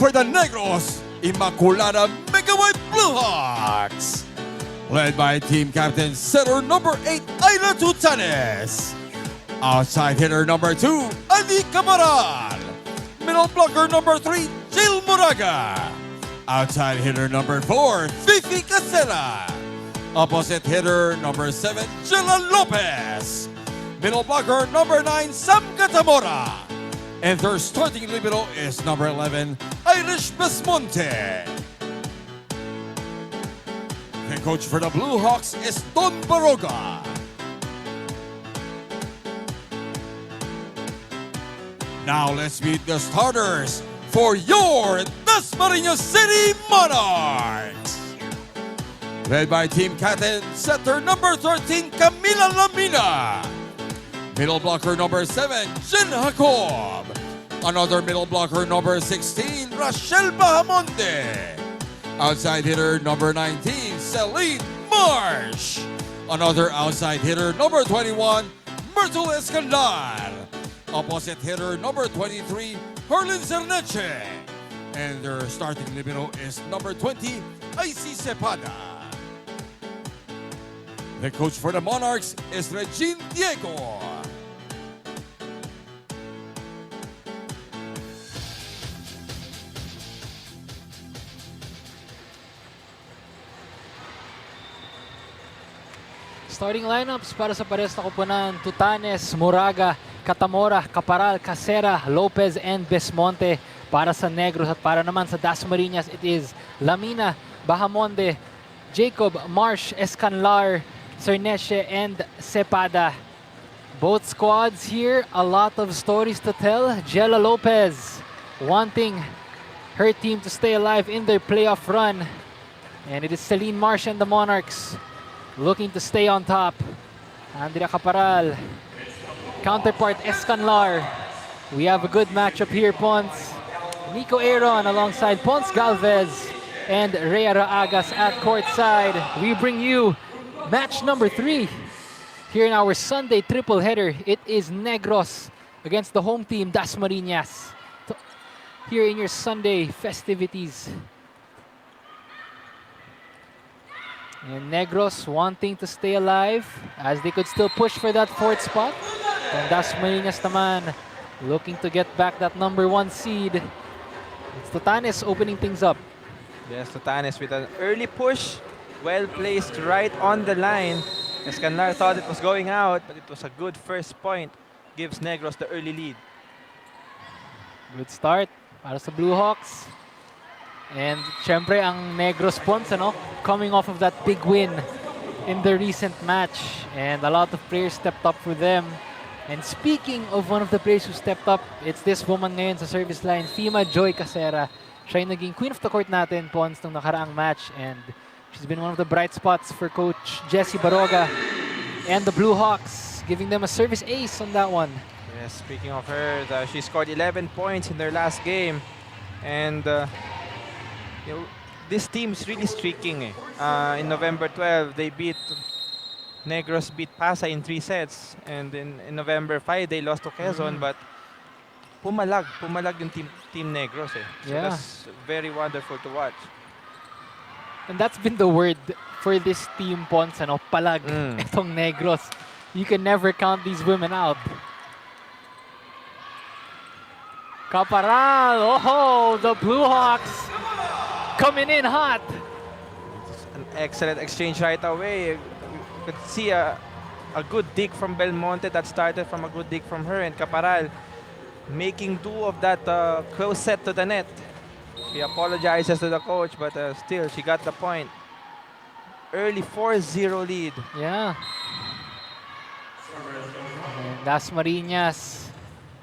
for the Negros Immaculada Mega White Blue Hawks. Led by team captain setter number 8, Ayla Tutanes. Outside hitter number 2, Adi Camaral. Middle blocker number 3, Jill Moraga. Outside hitter number 4, Fifi Casera. Opposite hitter number 7, Jella Lopez. Middle blocker number 9, Sam Catamora. And their starting libero is number 11, Irish Besmonte. The coach for the Blue Hawks is Don Baroga. Now let's meet the starters for your Dasmariñas City Monarchs. Led by team captain setter number 13, Camila Lamina. Middle blocker number 7, Jen Jacob. Another middle blocker number 16, Rachel Bahamonde. Outside hitter number 19, Celine Marsh. Another outside hitter number 21, Myrtle Escandar. Opposite hitter number 23, Herlin Cerneche. And their starting libero is number 20, Icy Cepada. The coach for the Monarchs is Regine Diego. Starting lineups para sa pares na koponan: Tutanes, Moraga, Catamora, Caparal, Casera, Lopez, and Besmonte. Para sa Negros at para naman sa Dasmariñas, it is Lamina, Bahamonde, Jacob, Marsh, Escanlar, Cerneche, and Cepada. Both squads here, a lot of stories to tell. Jella Lopez wanting her team to stay alive in their playoff run. And it is Celine Marsh and the Monarchs looking to stay on top. Andrea Caparal, counterpart Escanlar. We have a good matchup here, Ponce. Nico Aaron alongside Ponce Galvez and Rhea Raagas at courtside. We bring you match number 3 here in our Sunday triple header. It is Negros against the home team, Dasmariñas. Here in your Sunday festivities. And Negros wanting to stay alive as they could still push for that 4th spot. And Dasmariñas naman looking to get back that number 1 seed. It's Tutanes opening things up. Yes, Tutanes with an early push. Well placed right on the line. Escanlar thought it was going out, but it was a good first point. Gives Negros the early lead. Good start para sa Blue Hawks. And syempre ang Negros Ponce, coming off of that big win in the recent match. And a lot of players stepped up for them. And speaking of one of the players who stepped up, it's this woman ngayon sa service line, Fima Joy Casera. Siya yung naging queen of the court natin, Ponce, nung nakaraang match. And she's been one of the bright spots for Coach Jesse Baroga and the Blue Hawks, giving them a service ace on that one. Yes, speaking of her, she scored 11 points in their last game. And this team is really streaking. In November 12, Negros beat Pasay in 3 sets. And in November 5, they lost to Quezon. But pumalag yung team Negros. So yeah, that's very wonderful to watch. And that's been the word for this team, Ponce, palag. Itong Negros. You can never count these women out. Caparal, oh, the Blue Hawks coming in hot. An excellent exchange right away. You could see a good dig from Belmonte that started from a good dig from her, and Caparal making do of that close set to the net. He apologizes to the coach, but still, she got the point. Early 4-0 lead. Yeah. And Dasmariñas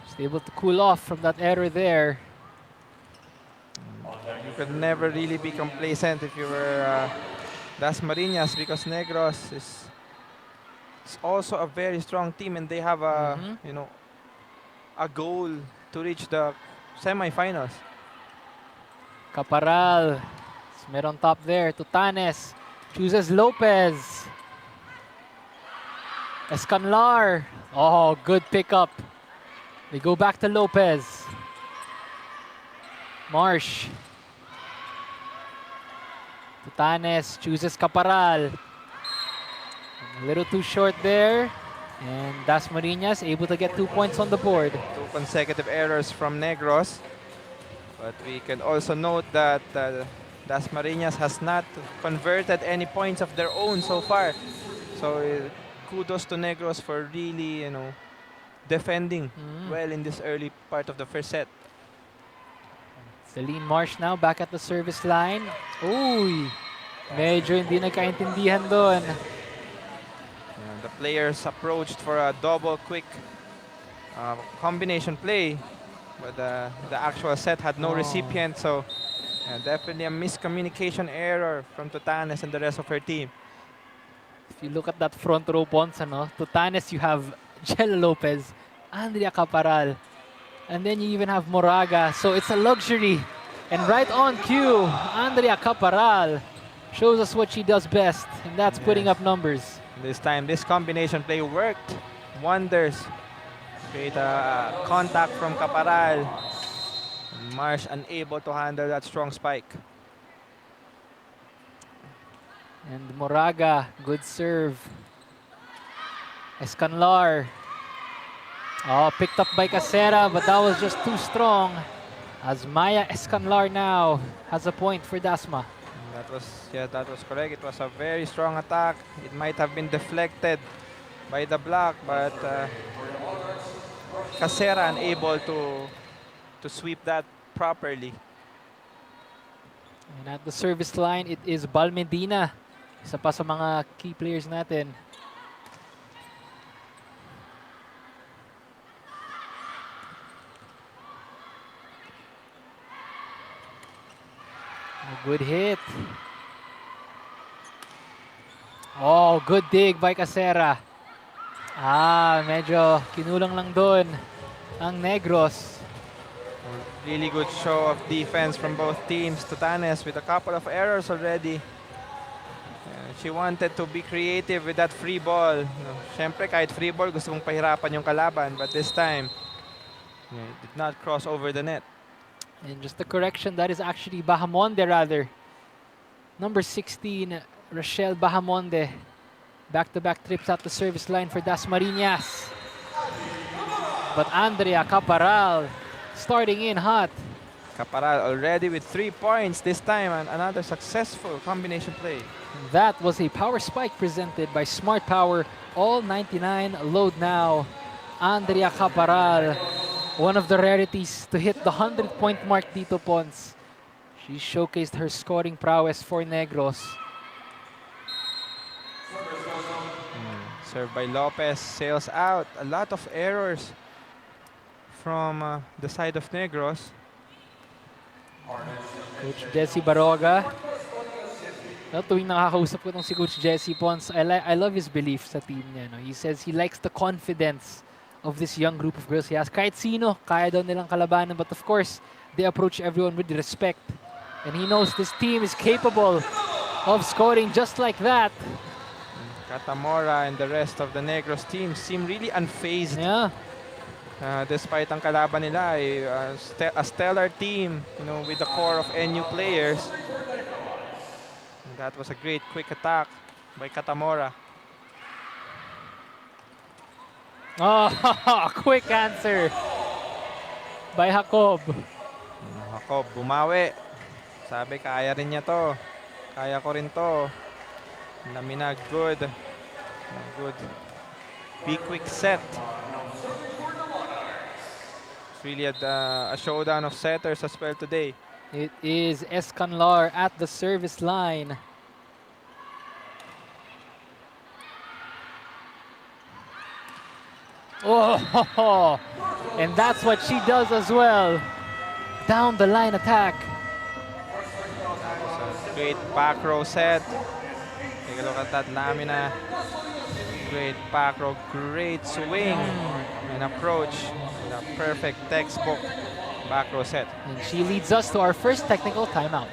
is able to cool off from that error there. You could never really be complacent if you were Dasmariñas, because Negros is also a very strong team, and they have a a goal to reach the semifinals. Caparal, meron top there. Tutanes chooses Lopez. Escanlar, oh, good pickup. They go back to Lopez. Marsh. Tutanes chooses Caparal. A little too short there. And Dasmariñas able to get 2 points on the board. 2 consecutive errors from Negros. But we can also note that Dasmariñas has not converted any points of their own so far. So kudos to Negros for really, defending well in this early part of the first set. Celine Marsh now back at the service line. Uy! Medyo hindi nagkaintindihan doon. The players approached for a double quick combination play, but the actual set had no recipient, so definitely a miscommunication error from Tutanes and the rest of her team. If you look at that front row points, Tutanes, you have Jella Lopez, Andrea Caparal, and then you even have Moraga, so it's a luxury. And right on cue, Andrea Caparal shows us what she does best, and that's putting up numbers. This time, this combination play worked wonders. Great contact from Caparal. Marsh unable to handle that strong spike. And Moraga, good serve. Escanlar. Oh, picked up by Casera, but that was just too strong. As Maya Escanlar now has a point for Dasma. That was correct. It was a very strong attack. It might have been deflected by the block, but Casera unable to sweep that properly. And at the service line, it is Bal Medina. Isa pa sa mga key players natin. A good hit. Oh, good dig by Casera. Medyo kinulang lang doon ang Negros. Really good show of defense from both teams. Tutanes with a couple of errors already. She wanted to be creative with that free ball. Siyempre, kahit free ball, gusto mong pahirapan yung kalaban. But this time, it did not cross over the net. And just a correction, that is actually Bahamonde rather. Number 16, Rochelle Bahamonde. Back-to-back trips at the service line for Dasmariñas. But Andrea Caparal starting in hot. Caparal already with 3 points this time, and another successful combination play. And that was a power spike presented by Smart Power. All 99 load now. Andrea Caparal, one of the rarities to hit the 100-point mark dito, Pons. She showcased her scoring prowess for Negros. Served by Lopez, sails out. A lot of errors from the side of Negros. Coach Jesse Baroga. Tuwing nakakausap ko si Coach Jesse Pons, I love his belief sa team niya. He says he likes the confidence of this young group of girls. He has kahit sino, kaya daw nilang kalabanan. But of course, they approach everyone with respect. And he knows this team is capable of scoring just like that. Catamora and the rest of the Negros team seem really unfazed. Yeah. Despite ang kalaban nila, a stellar team, with the core of NU players. And that was a great quick attack by Catamora. Oh, quick answer by Jacob. Jacob, bumawi. Sabi, kaya rin niya to. Kaya ko rin to. Lamina, good. Good. Be quick set. It's really a showdown of setters as well today. It is Escanlar at the service line. Oh, and that's what she does as well. Down the line attack. Great back row set. Take a look at that, Lamina. Great back row, great swing and approach. A perfect textbook back row set. And she leads us to our first technical timeout.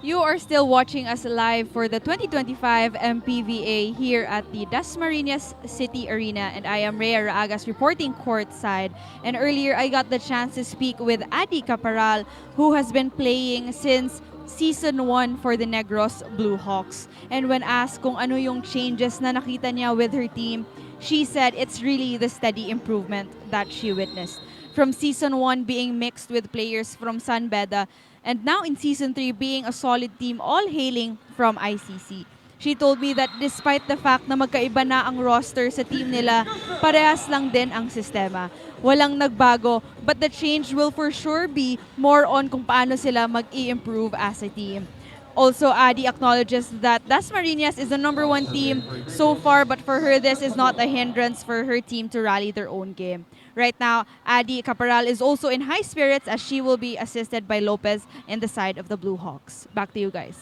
You are still watching us live for the 2025 MPVA here at the DASMARIñas City Arena, and I am Rhea Raagas reporting courtside. And earlier, I got the chance to speak with Adi Caparal, who has been playing since Season 1 for the Negros Blue Hawks. And when asked kung ano yung changes na nakita niya with her team, she said it's really the steady improvement that she witnessed. From Season 1 being mixed with players from San Beda, and now in Season 3 being a solid team all hailing from ICC. She told me that despite the fact na magkaiba na ang roster sa team nila, parehas lang din ang sistema. Walang nagbago, but the change will for sure be more on kung paano sila mag-i-improve as a team. Also, Adi acknowledges that DASMARIñas is the #1 team so far, but for her, this is not a hindrance for her team to rally their own game. Right now, Adi Caparal is also in high spirits as she will be assisted by Lopez in the side of the Blue Hawks. Back to you guys.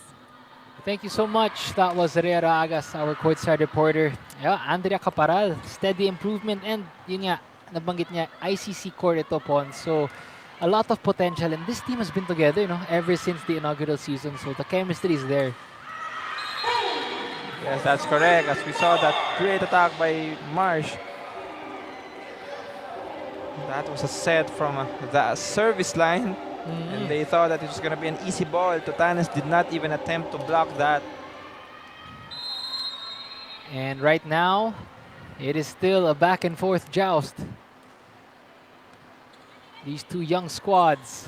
Thank you so much. That was Rhea Raagas, our courtside reporter. Yeah, Andrea Caparal, steady improvement, and yun nga, nabanggit niya, ICC court ito, Pon. So, a lot of potential, and this team has been together, ever since the inaugural season. So, the chemistry is there. Yes, that's correct. As we saw that great attack by Marsh. That was a set from the service line. And they thought that it was going to be an easy ball. Tutanes did not even attempt to block that. And right now, it is still a back and forth joust. These two young squads.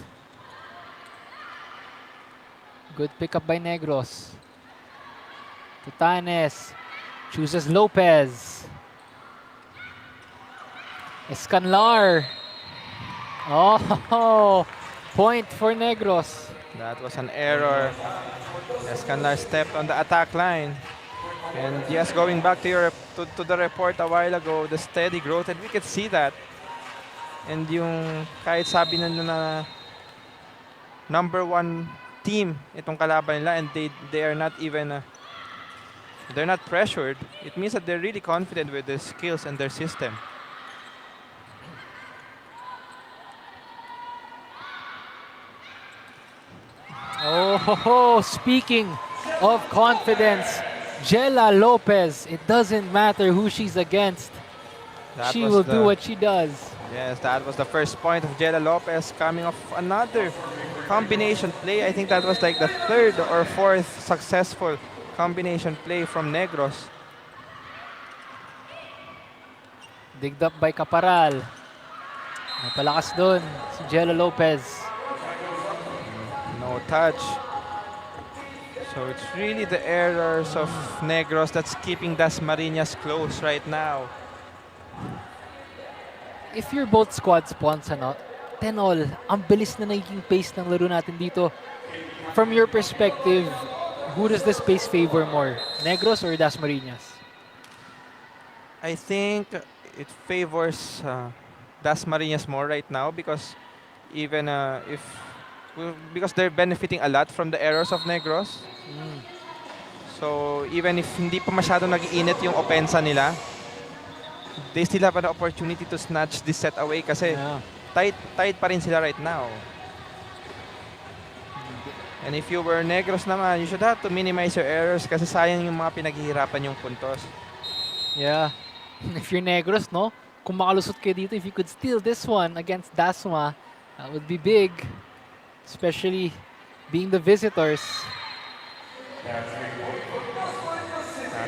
Good pickup by Negros. Tutanes chooses Lopez. Escanlar. Oh, point for Negros. That was an error. Escanlar stepped on the attack line. And yes, going back to the report a while ago, the steady growth, and we could see that. And yung kahit sabi na #1 team itong kalaban nila, and they are not even they're not pressured. It means that they're really confident with their skills and their system. Oh, speaking of confidence, Jella Lopez, it doesn't matter who she's against. She will do what she does. Yes, that was the first point of Jella Lopez coming off another combination play. I think that was like the 3rd or 4th successful combination play from Negros. Digged up by Caparal. Napalakas dun si Jella Lopez. No touch. So it's really the errors of Negros that's keeping DASMARIñas close right now. If you're both squad spawns, 10-all, ang bilis na naging pace ng laro natin dito. From your perspective, who does this pace favor more? Negros or DASMARIñas? I think it favors DASMARIñas more right now because even because they're benefiting a lot from the errors of Negros. So even if hindi pa masyado nag-iinit yung opensa nila, they still have an opportunity to snatch this set away kasi tight pa rin sila right now. And if you were Negros naman, you should have to minimize your errors kasi sayang yung mga pinaghihirapan yung puntos. Yeah. If you're Negros, kung makalusot kayo dito, if you could steal this one against Dasma, that would be big. Especially being the visitors. That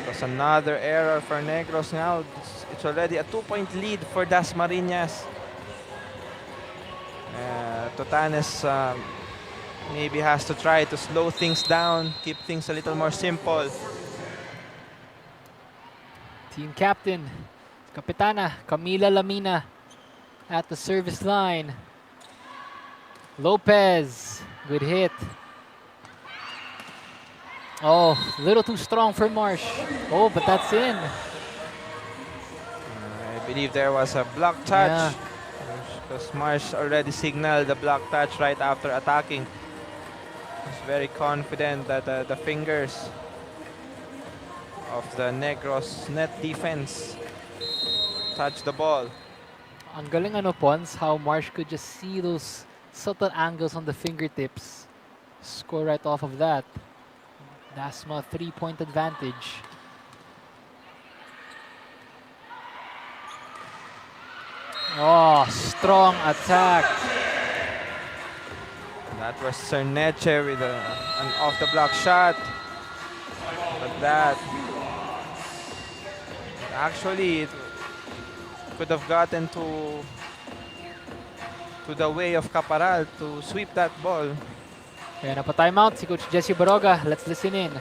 was another error for Negros now. It's already a 2-point lead for DASMARIñas. Tutanes maybe has to try to slow things down, keep things a little more simple. Team captain, Kapitana Camila Lamina at the service line. Lopez, good hit. Oh, a little too strong for Marsh. Oh, but that's in. I believe there was a block touch. Yeah. Because Marsh already signaled the block touch right after attacking. He's very confident that the fingers of the Negros net defense touch the ball. Ang galing Pons, how Marsh could just see those subtle angles on the fingertips. score right off of that. Dasma 3-point advantage. Oh, strong attack. That was Cerneche with an off-the-block shot. But that actually it could have gotten to the way of Caparal to sweep that ball. Kaya na pa timeout si Coach Jesse Baroga. Let's listen in.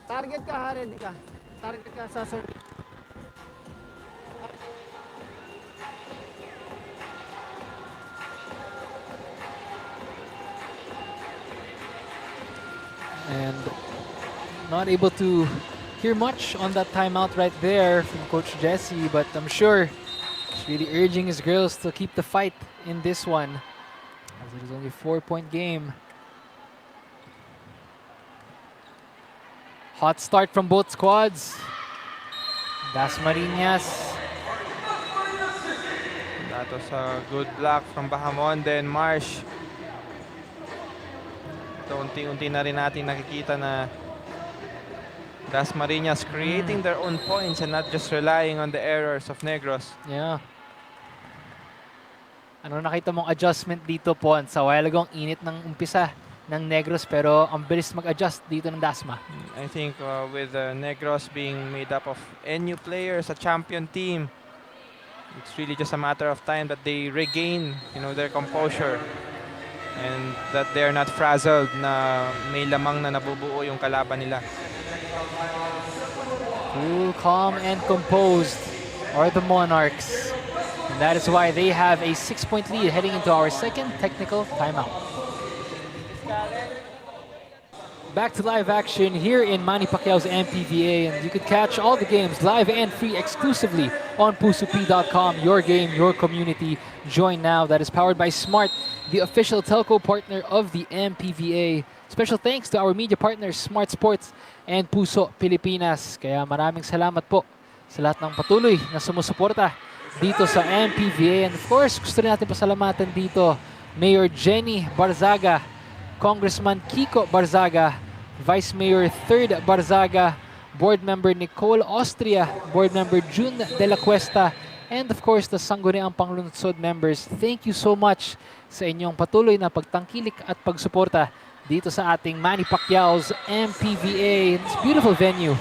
Target ka, ha, ready ka. Target ka sa sir. And not able to hear much on that timeout right there from Coach Jesse, but I'm sure he's really urging his girls to keep the fight in this one, as it is only a 4-point game. Hot start from both squads. Dasmariñas. That was a good block from Bahamonde and Marsh. So, unti-unti na rin natin nakikita na Dasmariñas creating their own points and not just relying on the errors of Negros. Yeah. Ano nakita mong adjustment dito, Pon? Sa while ago, ang init ng umpisa ng Negros, pero ang bilis mag-adjust dito ng Dasma. I think with Negros being made up of NU players, a champion team, it's really just a matter of time that they regain, their composure and that they're not frazzled na may lamang na nabubuo yung kalaban nila. Cool, calm, and composed are the Monarchs. And that is why they have a 6-point lead heading into our second technical timeout. Back to live action here in Manny Pacquiao's MPVA, and you could catch all the games live and free exclusively on pusup.com. Your game, your community. Join now. That is powered by Smart, the official telco partner of the MPVA. Special thanks to our media partners, Smart Sports and Puso Pilipinas. Kaya maraming salamat po sa lahat ng patuloy na sumusuporta dito sa MPVA. And of course, gusto rin natin pasalamatan dito Mayor Jenny Barzaga, Congressman Kiko Barzaga, Vice Mayor 3rd Barzaga, Board Member Nicole Austria, Board Member June De La Cuesta, and of course the Sangguniang Panglungsod members. Thank you so much sa inyong patuloy na pagtangkilik at pagsuporta dito sa ating Manny Pacquiao's MPVA. This beautiful venue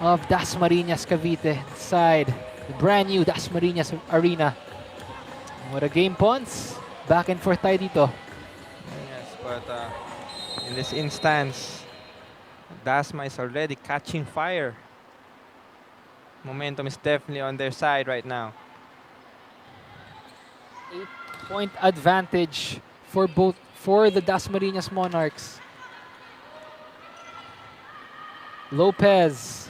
of Dasmariñas, Cavite, inside the brand new Dasmariñas Arena. What a game, Pons. Back and forth tayo dito. Yes, but in this instance, Dasma is already catching fire. Momentum is definitely on their side right now. 8-point advantage for the Dasmariñas Monarchs. Lopez,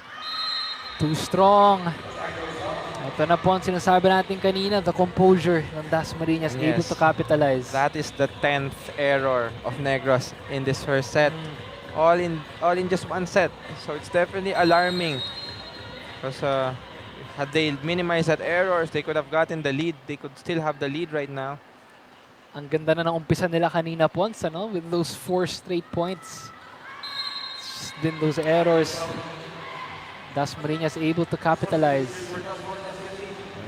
too strong. Ito na po ang sinasabi natin kanina, the composure ng Dasmariñas, able to capitalize. That is the 10th error of Negros in this first set. All in just one set. So it's definitely alarming. Because had they minimized that errors, they could have gotten the lead. They could still have the lead right now. Ang ganda na ng umpisa nila kanina, Pons, with those 4 straight points. Then those errors, Dasmariñas able to capitalize.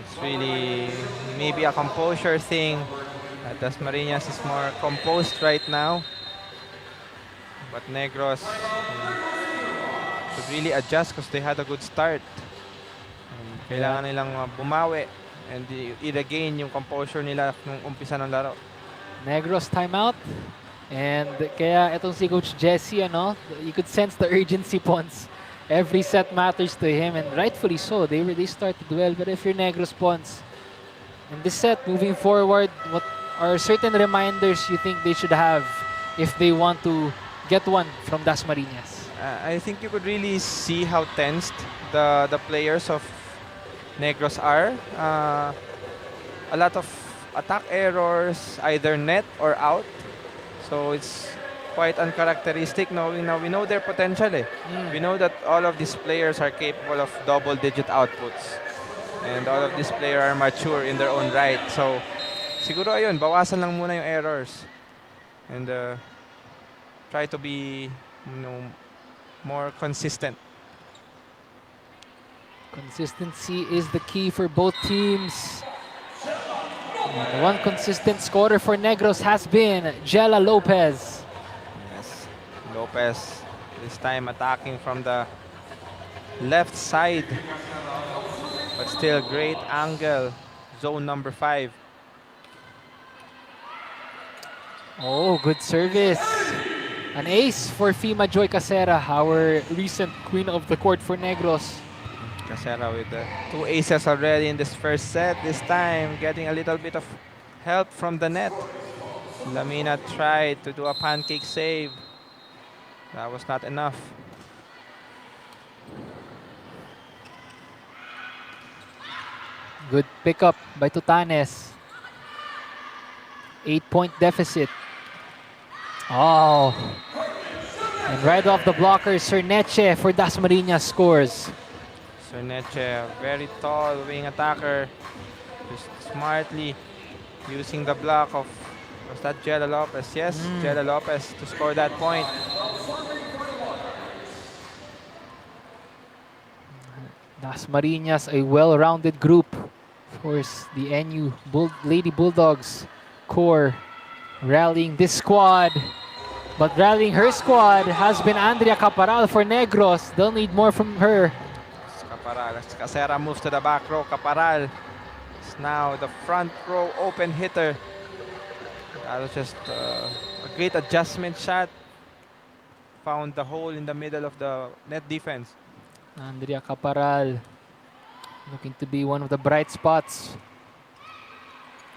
It's really maybe a composure thing. Dasmariñas is more composed right now. But Negros could really adjust because they had a good start. And kailangan nilang bumawi and i-regain yung composure nila nung umpisa ng laro. Negros timeout. And kaya itong si Coach Jesse, you could sense the urgency, Pons. Every set matters to him, and rightfully so. They started well, but if you're Negros, Pons, in this set, moving forward, what are certain reminders you think they should have if they want to get one from Dasmariñas? I think you could really see how tensed the players of Negros are. A lot of attack errors, either net or out. So it's quite uncharacteristic. Knowing now we know their potential. We know that all of these players are capable of double-digit outputs, and all of these players are mature in their own right. So siguro ayun, bawasan lang muna yung errors and try to be more consistent. Consistency is the key for both teams. And one consistent scorer for Negros has been Jella Lopez. Yes, Lopez this time attacking from the left side, but still great angle. Zone number 5. Oh, good service. An ace for Fima Joy Casera, our recent queen of the court for Negros. Casera with the 2 aces already in this first set. This time getting a little bit of help from the net. Lamina tried to do a pancake save. That was not enough. Good pickup by Tutanes. 8-point deficit. Oh. And right off the blocker, Cerneche for Dasmariñas scores. Cerneche, very tall wing attacker. Just smartly using the block of, was that Jella Lopez? Yes, Jella Lopez to score that point. Dasmariñas, a well-rounded group. Of course, the NU Lady Bulldogs core rallying this squad. But rallying her squad has been Andrea Caparal for Negros. They'll need more from her. Caparal, as Casera moves to the back row. Caparal is now the front row open hitter. That was just a great adjustment shot. Found the hole in the middle of the net defense. Andrea Caparal looking to be one of the bright spots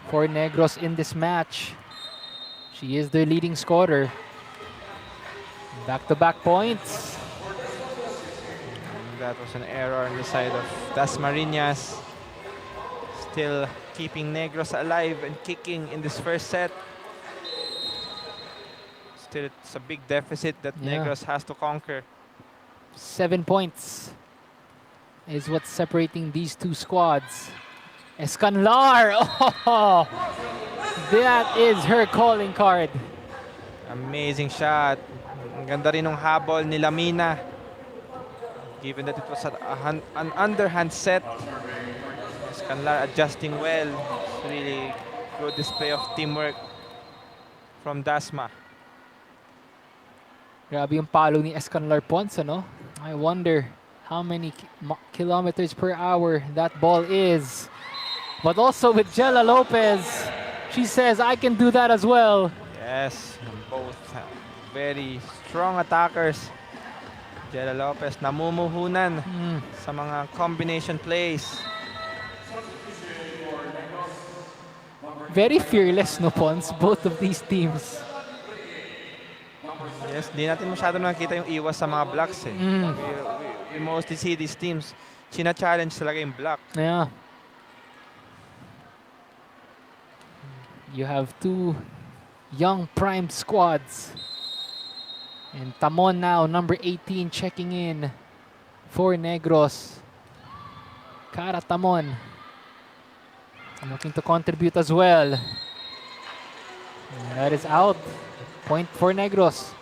for Negros in this match. She is their leading scorer. Back-to-back points. That was an error on the side of Dasmariñas. Still keeping Negros alive and kicking in this first set. Still, it's a big deficit that Negros has to conquer. 7 points is what's separating these two squads. Escanlar! Oh, that is her calling card. Amazing shot. Ang ganda rin ng habol ni Lamina. Given that it was an underhand set. Escanlar adjusting well. It's really good display of teamwork from Dasma. Grabe yung palo ni Escanlar Ponce, no? I wonder how many kilometers per hour that ball is. But also with Jella Lopez, she says, I can do that as well. Yes, both very strong attackers. Jella Lopez namumuhunan sa mga combination plays. Very fearless, no, Pons? Both of these teams. Yes, di natin masyado nakikita yung iwas sa mga blocks eh. We mostly see these teams china-challenge talaga yung block. Yeah. You have two young prime squads. And Tamon now, number 18, checking in for Negros. Cara Tamon looking to contribute as well. And that is out. Point for Negros.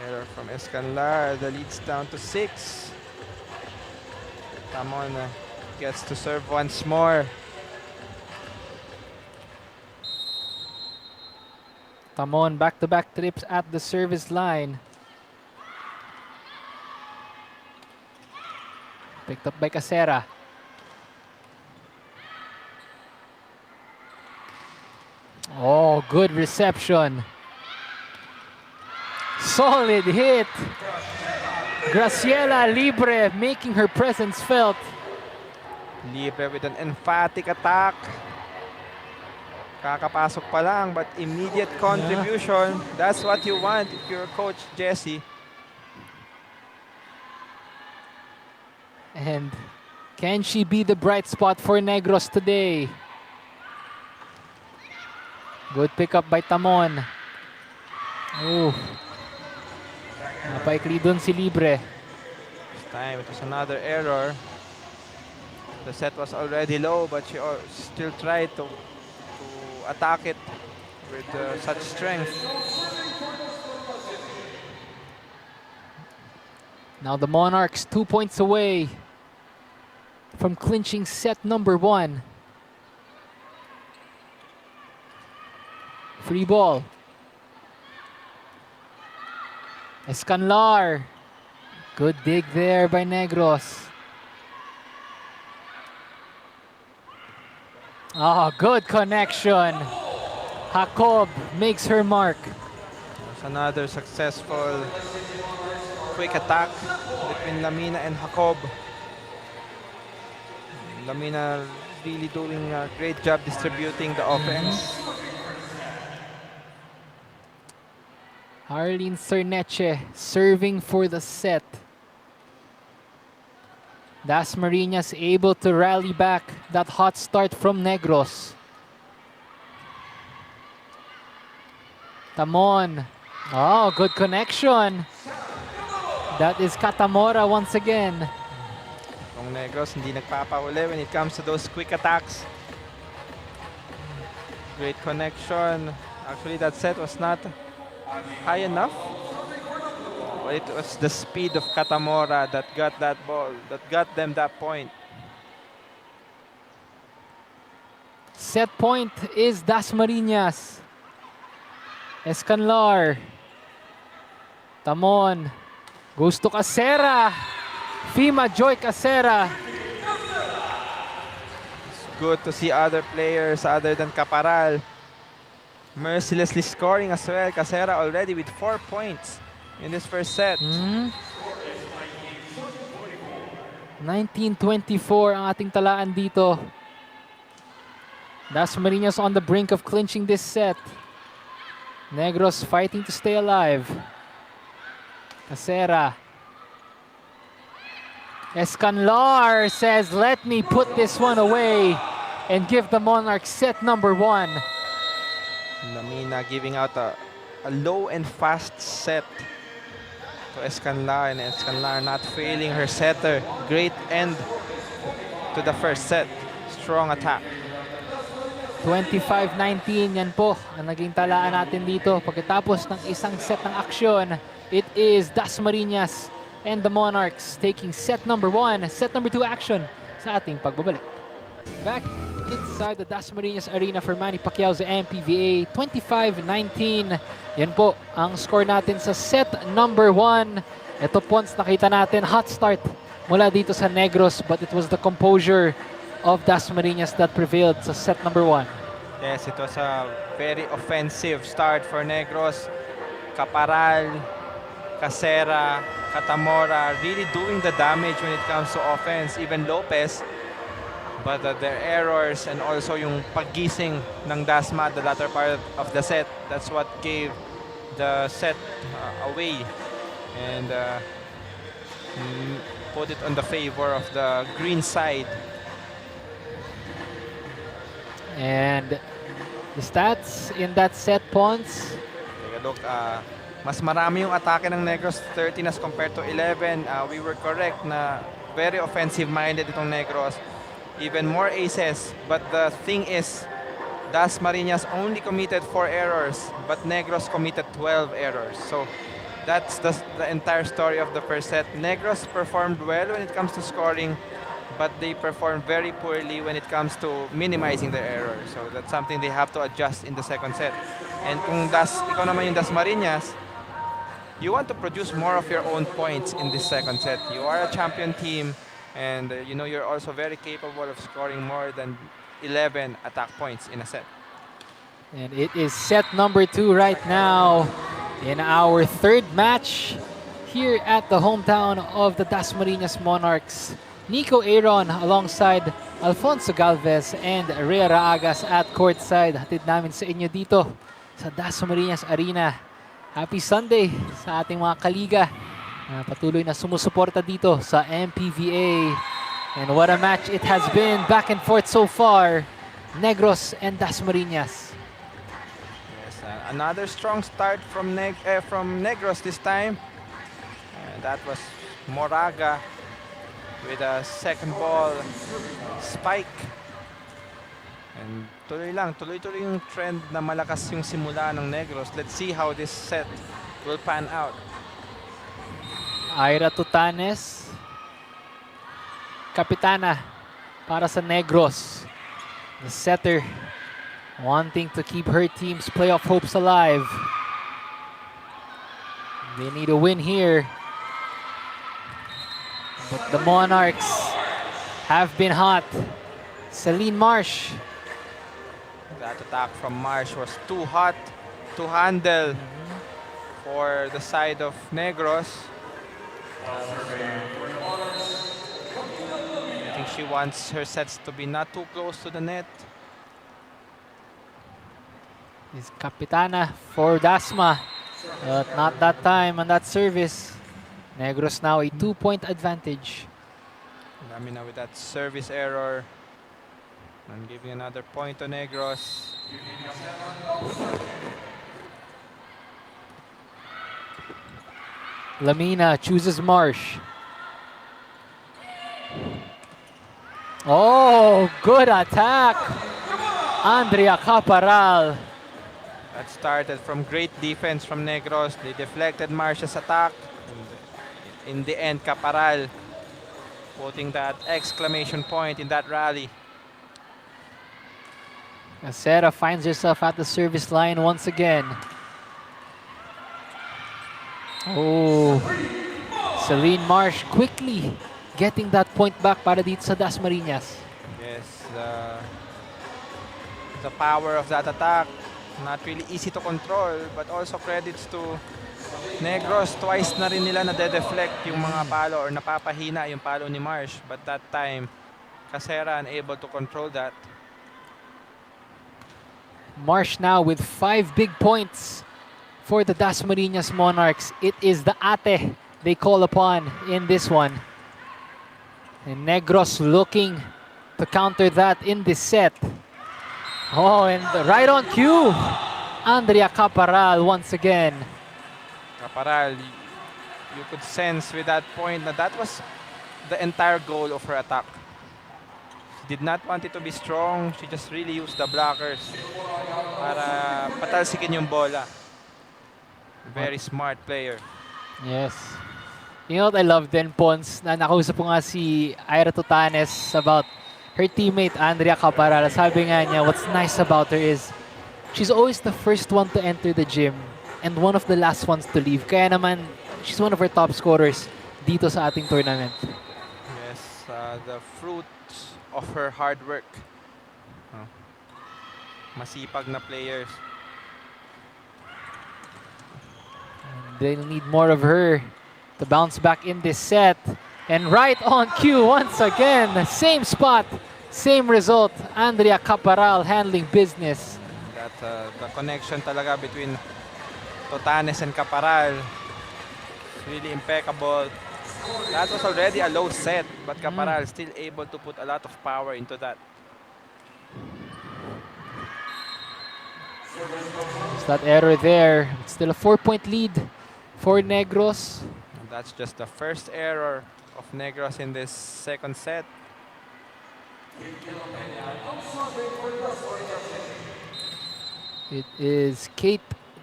Error from Escanlar. The lead's down to 6. Tamon gets to serve once more. Tamon back-to-back trips at the service line. Picked up by Casera. Oh, good reception. Solid hit. Graciela Libre making her presence felt. Libre with an emphatic attack. Kakapasok pa lang, but immediate contribution. Yeah. That's what you want if you're Coach Jesse. And can she be the bright spot for Negros today? Good pickup by Tamon. Oh. Napaikli dun si Libre. This time it was another error. The set was already low, but she still tried to attack it with such strength. Now the Monarchs 2 points away from clinching set number 1. Free ball. Escanlar. Good dig there by Negros. Oh, good connection. Jacob makes her mark. There's another successful quick attack between Lamina and Jacob. Lamina really doing a great job distributing the offense. Arlene Cerneche serving for the set. Dasmariñas able to rally back that hot start from Negros. Tamon. Oh, good connection. That is Catamora once again. Kung Negros hindi nagpapahuli when it comes to those quick attacks. Great connection. Actually, that set was not high enough. But it was the speed of Catamora that got that ball, that got them that point. Set point is Dasmariñas. Escanlar. Tamon. Goes to Casera. Fima Joy Casera. It's good to see other players other than Caparal mercilessly scoring as well. Casera already with 4 points in this first set. 19-24 ang ating talaan dito. Dasmariñas on the brink of clinching this set. Negros fighting to stay alive. Casera. Escanlar says, let me put this one away and give the Monarchs set number 1. Lamina giving out a low and fast set to Escanlar, and Escanlar not failing her setter. Great end to the first set. Strong attack. 25-19, yan po ang naging talaan natin dito. Pagkatapos ng isang set ng aksyon, it is Dasmariñas and the Monarchs taking set number 1, set number 2 action sa ating pagbabalik. Back inside the Dasmariñas Arena for Manny Pacquiao's MPVA, 25-19. Yan po ang score natin sa set number 1. Ito po, nakita natin, hot start mula dito sa Negros, but it was the composure of Dasmariñas that prevailed sa set number 1. Yes, it was a very offensive start for Negros. Caparal, Casera, Catamora really doing the damage when it comes to offense. Even Lopez. But their errors and also yung paggising ng Dasma the latter part of the set, that's what gave the set away and put it on the favor of the green side. And the stats in that set, Pons. Take a look. Mas marami yung atake ng Negros, 13 as compared to 11. We were correct na very offensive-minded itong Negros. Even more aces, but the thing is, Dasmariñas only committed 4 errors, but Negros committed 12 errors. So that's the entire story of the first set. Negros performed well when it comes to scoring, but they performed very poorly when it comes to minimizing their errors. So that's something they have to adjust in the second set. And kung ikaw naman yung Dasmariñas, you want to produce more of your own points in this second set. You are a champion team, and you know you're also very capable of scoring more than 11 attack points in a set. And it is set number 2 right now in our third match here at the hometown of the Dasmariñas Monarchs. Nico Aaron alongside Alfonso Galvez and Rhea Raagas at courtside. Hatid namin sa inyo dito sa Dasmariñas Arena. Happy Sunday sa ating mga kaliga na patuloy na sumusuporta dito sa MPVA. And what a match it has been, back and forth so far. Negros and Dasmariñas. Yes, Another strong start from Negros this time. And that was Moraga with a second ball spike. And tuloy-tuloy yung trend na malakas yung simula ng Negros. Let's see how this set will pan out. Ira Tutanes, kapitana para sa Negros. The setter wanting to keep her team's playoff hopes alive. They need a win here. But the Monarchs have been hot. Celine Marsh. That attack from Marsh was too hot to handle for the side of Negros. I think she wants her sets to be not too close to the net. Is Kapitana for Dasma. But not that time on that service. Negros now a 2-point advantage. Lamina with that service error. And giving another point to Negros. Lamina chooses Marsh. Oh, good attack. Andrea Caparal. That started from great defense from Negros. They deflected Marsh's attack. In the end, Caparal putting that exclamation point in that rally. Acera finds herself at the service line once again. Oh, Celine Marsh quickly getting that point back para dito sa Dasmariñas. Yes, the power of that attack, not really easy to control, but also credits to Negros. Twice na rin nila na-deflect yung mga palo or napapahina yung palo ni Marsh. But that time, Casera unable to control that. Marsh now with 5 big points for the Dasmariñas Monarchs. It is the ate they call upon in this one. And Negros looking to counter that in this set. Oh, and right on cue, Andrea Caparal once again. Caparal, you could sense with that point na that was the entire goal of her attack. She did not want it to be strong. She just really used the blockers para patalsikin yung bola. Very smart player. Yes. You know what I love then, Pons, na nakausap ko nga si Ira Tutanes about her teammate Andrea Caparal. Sabi nga niya, what's nice about her is she's always the first one to enter the gym and one of the last ones to leave. Kaya naman, she's one of our top scorers dito sa ating tournament. Yes, the fruit of her hard work. Masipag na players. They'll need more of her to bounce back in this set. And right on cue once again, same spot, same result. Andrea Caparal handling business. That the connection talaga between Totanes and Caparal is really impeccable. That was already a low set, but Caparal still able to put a lot of power into that. There's that error there. It's still a 4-point lead for Negros. And that's just the first error of Negros in this second set. It is Kate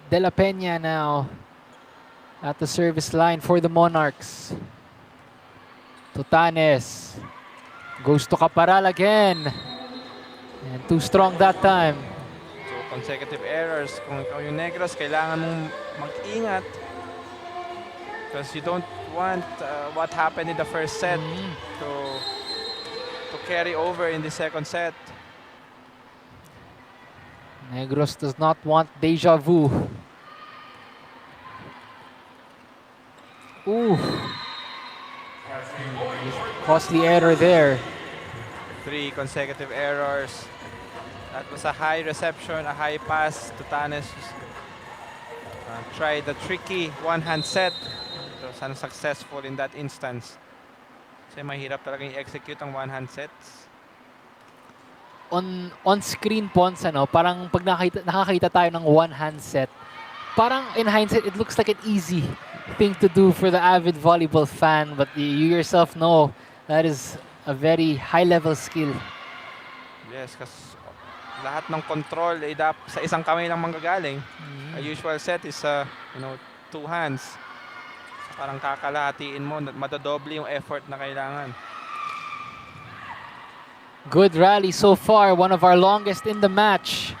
De La Peña now at the service line for the Monarchs. Tutanes goes to Caparal again. And too strong that time. So consecutive errors. Kung ikaw yung Negros, kailangan mong mag-ingat. Because you don't want what happened in the first set to carry over in the second set. Negros does not want deja vu. Ooh. Costly error there. 3 consecutive errors. That was a high reception, a high pass. Tutanes tried the tricky one-hand set. It was unsuccessful in that instance. Kasi mahirap talaga i-execute ang one-hand sets. on screen Pons, ano, parang pag nakakita tayo ng one-hand set, parang in hindsight, it looks like an easy thing to do for the avid volleyball fan, but you yourself know that is a very high-level skill. Yes, kasi lahat ng control ay sa isang kamay lang manggagaling. A usual set is, two hands. So, parang kakalahatiin mo, madadoble yung effort na kailangan. Good rally so far, one of our longest in the match.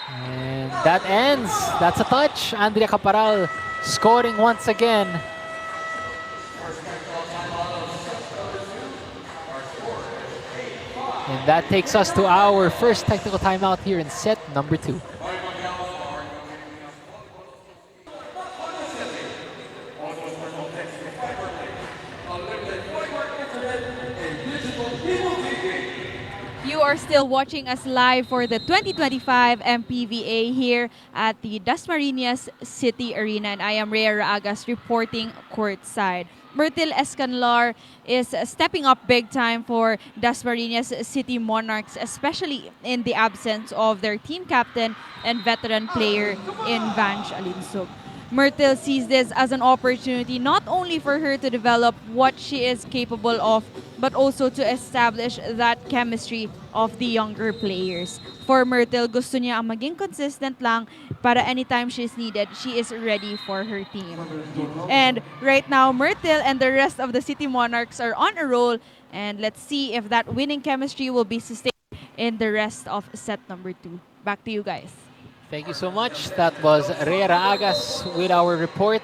And that ends. That's a touch. Andrea Caparal scoring once again. And that takes us to our first technical timeout here in set number 2. You are still watching us live for the 2025 MPVA here at the Dasmariñas City Arena, and I am Rhea Raagas reporting courtside. Myrtle Escanlar is stepping up big time for Dasmariñas City Monarchs, especially in the absence of their team captain and veteran player in Vange Alinsug. Myrtle sees this as an opportunity not only for her to develop what she is capable of, but also to establish that chemistry of the younger players. For Myrtle, gusto niya ang maging consistent lang para anytime she's needed, she is ready for her team. And right now, Myrtle and the rest of the City Monarchs are on a roll, and let's see if that winning chemistry will be sustained in the rest of set number 2. Back to you guys. Thank you so much. That was Rhea Raagas with our report.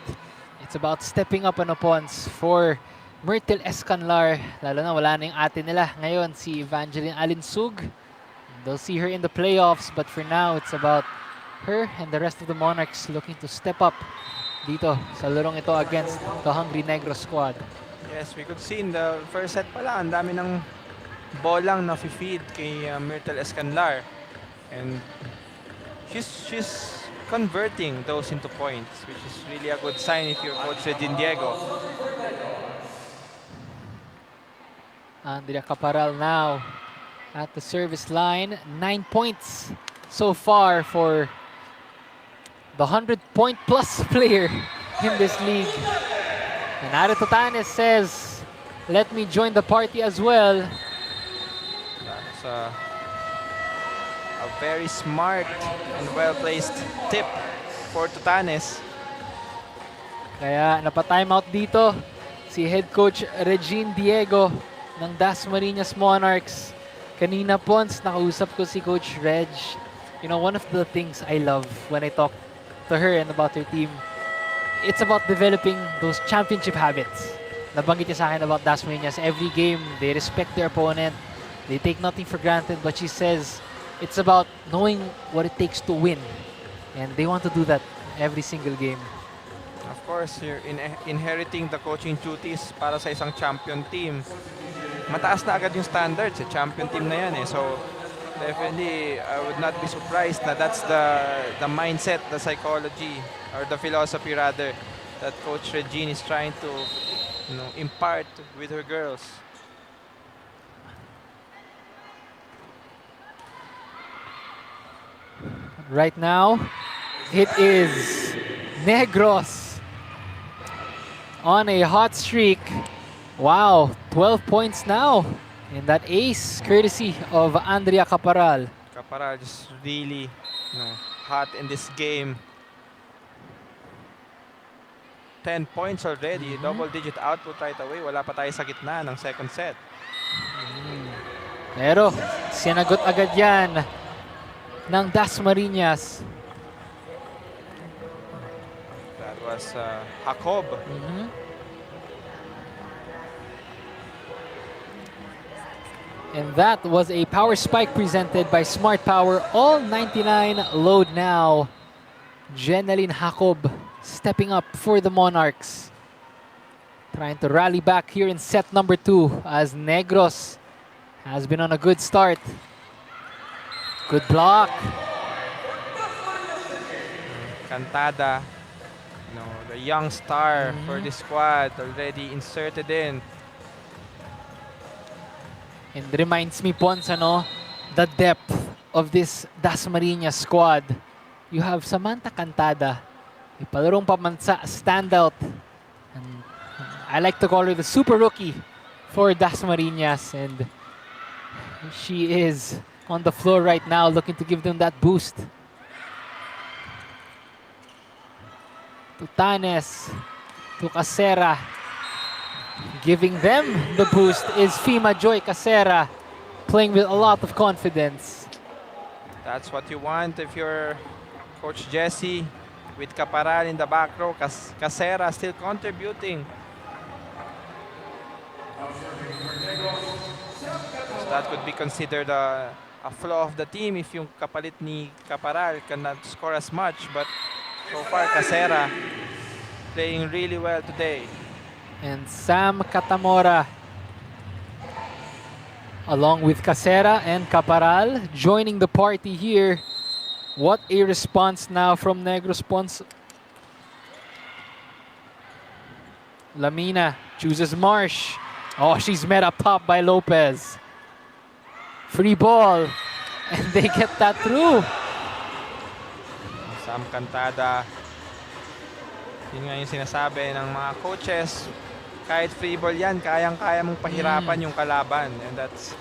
It's about stepping up on opponents for Myrtle Escanlar. Lalo na wala na yung ate nila ngayon, si Evangeline Alinsug. They'll see her in the playoffs, but for now, it's about her and the rest of the Monarchs looking to step up dito sa larong ito against the Hungry Negros squad. Yes, we could see in the first set pala, ang dami ng bolang na feed kay Myrtle Escanlar. And she's converting those into points, which is really a good sign if you're Coach Regine Diego. Andrea Caparal now at the service line. 9 points so far for the 100-point-plus player in this league. And Ari Totanes says, let me join the party as well. That's a very smart and well-placed tip for Totanes. Kaya napa-timeout dito si head coach Regine Diego ng Dasmariñas Monarchs. Kanina Pons, nakausap ko si Coach Reg. You know, one of the things I love when I talk to her and about her team, it's about developing those championship habits. Nabanggit niya sa akin about Dasmariñas. Every game, they respect their opponent. They take nothing for granted, but she says it's about knowing what it takes to win. And they want to do that every single game. Of course, you're inheriting the coaching duties para sa isang champion team. Mataas na agad yung standards, champion team na yan eh. So, definitely, I would not be surprised na that's the mindset, the psychology, or the philosophy rather, that Coach Regine is trying to impart with her girls. Right now, it is Negros on a hot streak. Wow, 12 points now in that ace, courtesy of Andrea Caparal. Caparal just really hot in this game. 10 points already, double-digit output right away. Wala pa tayo sa gitna ng second set. Pero sinagot agad yan ng Dasmariñas. That was Jacob. And that was a power spike presented by Smart Power. All 99 load now. Jeneline Jacob stepping up for the Monarchs. Trying to rally back here in set number 2 as Negros has been on a good start. Good block. Cantada, the young star for the squad, already inserted in. And reminds me, Pons, the depth of this Dasmariñas squad. You have Samantha Cantada, a palarong pamansa standout. And I like to call her the super rookie for Dasmariñas, and she is on the floor right now looking to give them that boost. Tutanes to Casera. Giving them the boost is Fima Joy Casera, playing with a lot of confidence. That's what you want if you're Coach Jesse, with Caparal in the back row. Casera still contributing. So that could be considered a flaw of the team if yung kapalit ni Caparal cannot score as much. But so far, Casera playing really well today. And Sam Catamora, along with Casera and Caparal, joining the party here. What a response now from Negros Pons. Lamina chooses Marsh. Oh, she's met up top by Lopez. Free ball, and they get that through. Sam Cantada. Yun nga yung sinasabi ng mga coaches. Kahit free ball yan, kayang-kaya mong pahirapan yung kalaban. And that's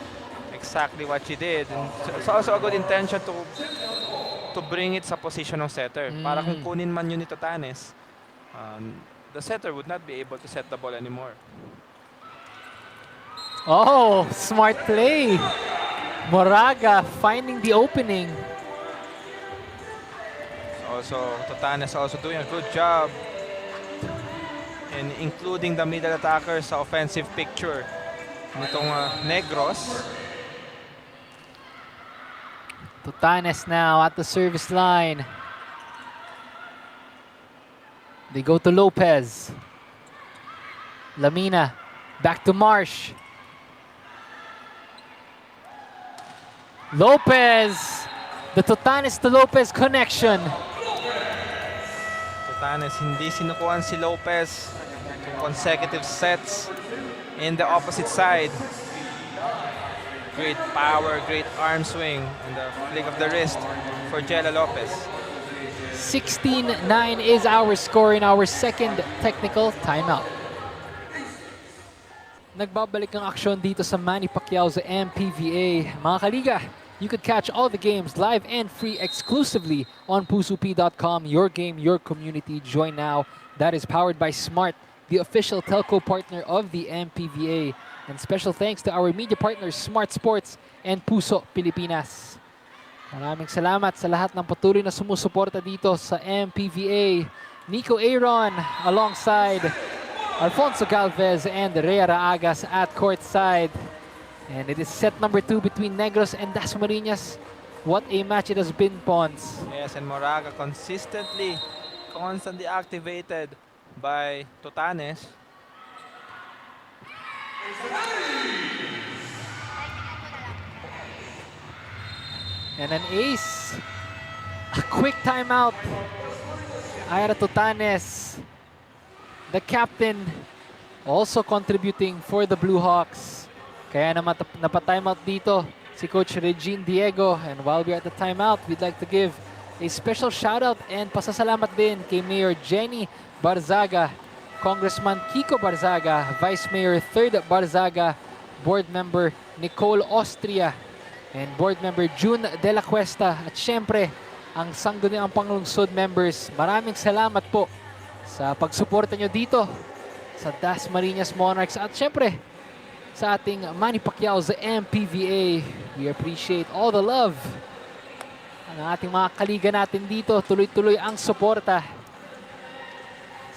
exactly what she did. And it's also a good intention to bring it sa position ng setter. Para kung kunin man yun ni Tutanes, the setter would not be able to set the ball anymore. Oh, smart play. Moraga finding the opening. Also, Tutanes also doing a good job in including the middle attackers sa offensive picture nitong Negros. Tutanes now at the service line. They go to Lopez. Lamina back to Marsh. Lopez, the Tutanes to Lopez connection. Tutanes hindi sinukuhan si Lopez to consecutive sets in the opposite side. Great power, great arm swing, and the flick of the wrist for Jella Lopez. 16-9 is our score in our second technical timeout. Nagbabalik ang aksyon dito sa Manny Pacquiao's MPVA. Mga kaliga, you could catch all the games live and free exclusively on pusup.com. Your game, your community. Join now. That is powered by Smart, the official telco partner of the MPVA. And special thanks to our media partners, Smart Sports and Puso Pilipinas. Maraming salamat sa lahat ng patuloy na sumusuporta dito sa MPVA. Nico Aaron alongside Alfonso Galvez and Rhea Raagas at courtside. And it is set number 2 between Negros and Dasmariñas. What a match it has been, Pons. Yes, and Moraga constantly activated by Tutanes. And an ace. A quick timeout. Ira Tutanes, the captain, also contributing for the Blue Hawks. Kaya napatimeout dito si Coach Regine Diego. And while we're at the timeout, we'd like to give a special shoutout and pasasalamat din kay Mayor Jenny Barzaga, Congressman Kiko Barzaga, Vice Mayor 3rd Barzaga, Board Member Nicole Austria, and Board Member June De La Cuesta. At syempre, ang Sangguniang Panglungsod members, maraming salamat po sa pagsuporta nyo dito sa Dasmariñas Monarchs. At syempre, sa ating Manny Pacquiao's MPVA. We appreciate all the love. Ang ating mga kaliga natin dito, tuloy-tuloy ang suporta.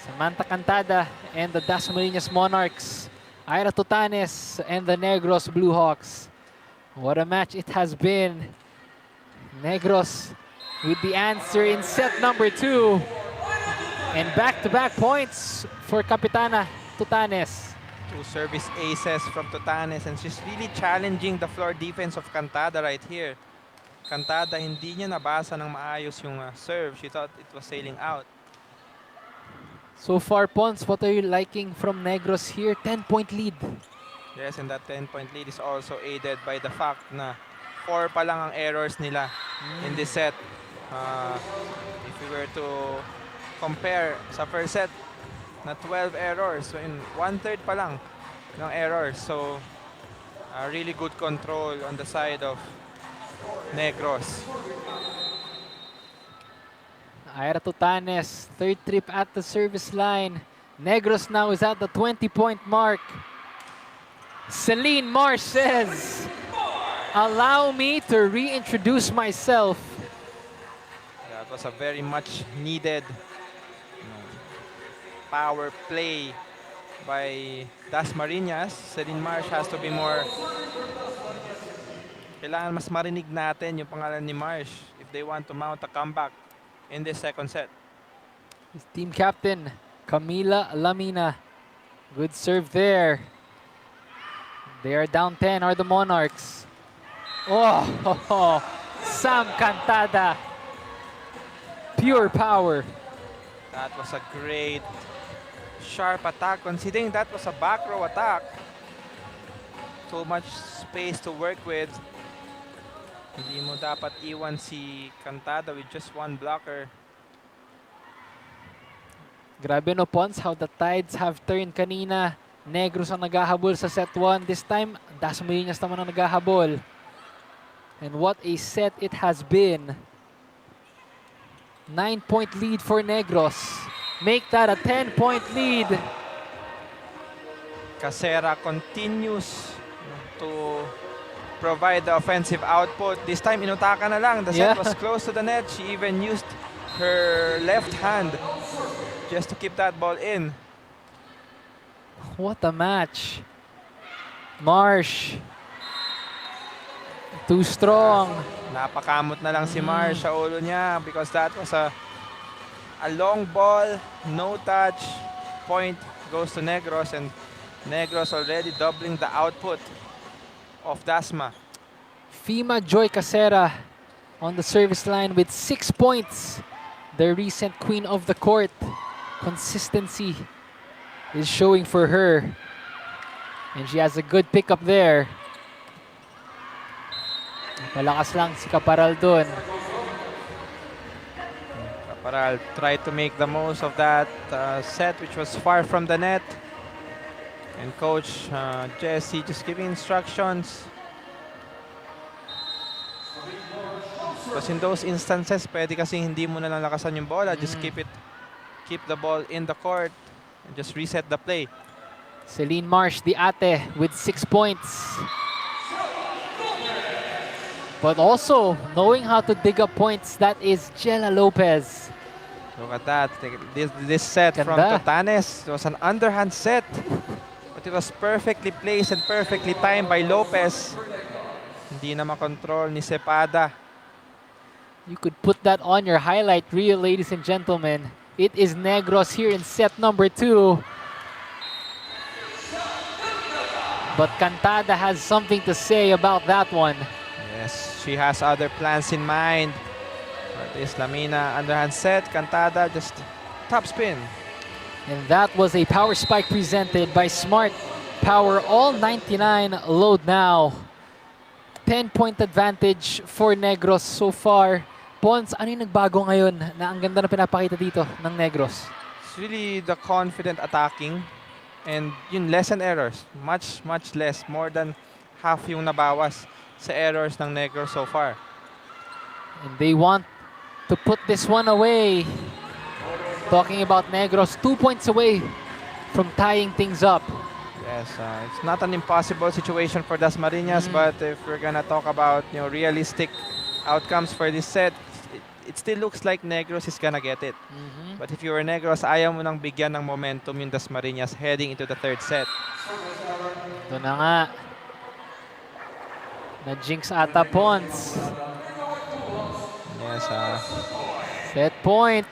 Samantha Cantada and the Dasmariñas Monarchs. Ira Tutanes and the Negros Blue Hawks. What a match it has been. Negros with the answer in set number 2. And back-to-back points for Kapitana Tutanes. 2 service aces from Tutanes, and she's really challenging the floor defense of Cantada right here. Cantada, hindi niya nabasa ng maayos yung serve. She thought it was sailing out. So far, Pons, what are you liking from Negros here? 10-point lead. Yes, and that 10-point lead is also aided by the fact na 4 pa lang ang errors nila in this set. If we were to compare sa first set na 12 errors, so in 1/3 pa lang ng errors. So really good control on the side of Negros. Ira Tutanes, third trip at the service line. Negros now is at the 20-point mark. Celine Marsh says, allow me to reintroduce myself. That was a very much needed power play by DASMARIñas. Celine Marsh has to be more... Kailangan mas marinig natin yung pangalan ni Marsh if they want to mount a comeback in this second set. His team captain, Camila Lamina. Good serve there. They are down 10, are the Monarchs. Oh, Sam Cantada. Pure power. That was a great sharp attack, considering that was a back row attack. Too much space to work with. Hindi mo dapat iwan si Cantada with just one blocker. Grabe no, Pons, how the tides have turned kanina. Negros ang naghahabol sa set 1. This time, DASMARIñas naman ang naghahabol. And what a set it has been. 9-point lead for Negros. Make that a 10-point lead. Casera continues to provide the offensive output. This time, inutaka na lang. The set was close to the net. She even used her left hand just to keep that ball in. What a match. Marsh. Too strong. Napakamot na lang si Marsh sa ulo niya because that was a long ball, no touch. Point goes to Negros, and Negros already doubling the output of Dasma. Fima Joy Casera on the service line with 6 points. The recent queen of the court. Consistency is showing for her. And she has a good pickup there. Malakas lang si Caparal dun. Caparal tried to make the most of that set which was far from the net. And Coach Jesse just giving instructions. Because in those instances, pwede kasi hindi mo na lang lakasan yung bola. Just keep the ball in the court and just reset the play. Celine Marsh, the ate, with 6 points. But also, knowing how to dig up points, that is Jella Lopez. Look at that. This set from Tutanes was an underhand set. But it was perfectly placed and perfectly timed by Lopez. Hindi na makontrol ni Cepada. You could put that on your highlight reel, ladies and gentlemen. It is Negros here in set number 2. But Cantada has something to say about that one. Yes, she has other plans in mind. But this Lamina underhand set, Cantada just top spin. And that was a power spike presented by Smart Power. All 99 load now. 10-point advantage for Negros so far. Pons, ano yung nagbago ngayon na ang ganda na pinapakita dito ng Negros? It's really the confident attacking and yung lesson errors. Much less. More than half yung nabawas sa errors ng Negros so far. And they want to put this one away. Talking about Negros, 2 points away from tying things up. Yes, it's not an impossible situation for DASMARIñas, but if we're gonna talk about realistic outcomes for this set, it still looks like Negros is gonna get it. But if you were Negros, ayaw mo nang bigyan ng momentum yung DASMARIñas heading into the third set. Ito na nga. Na-jinx ata Pons. Yes, set point.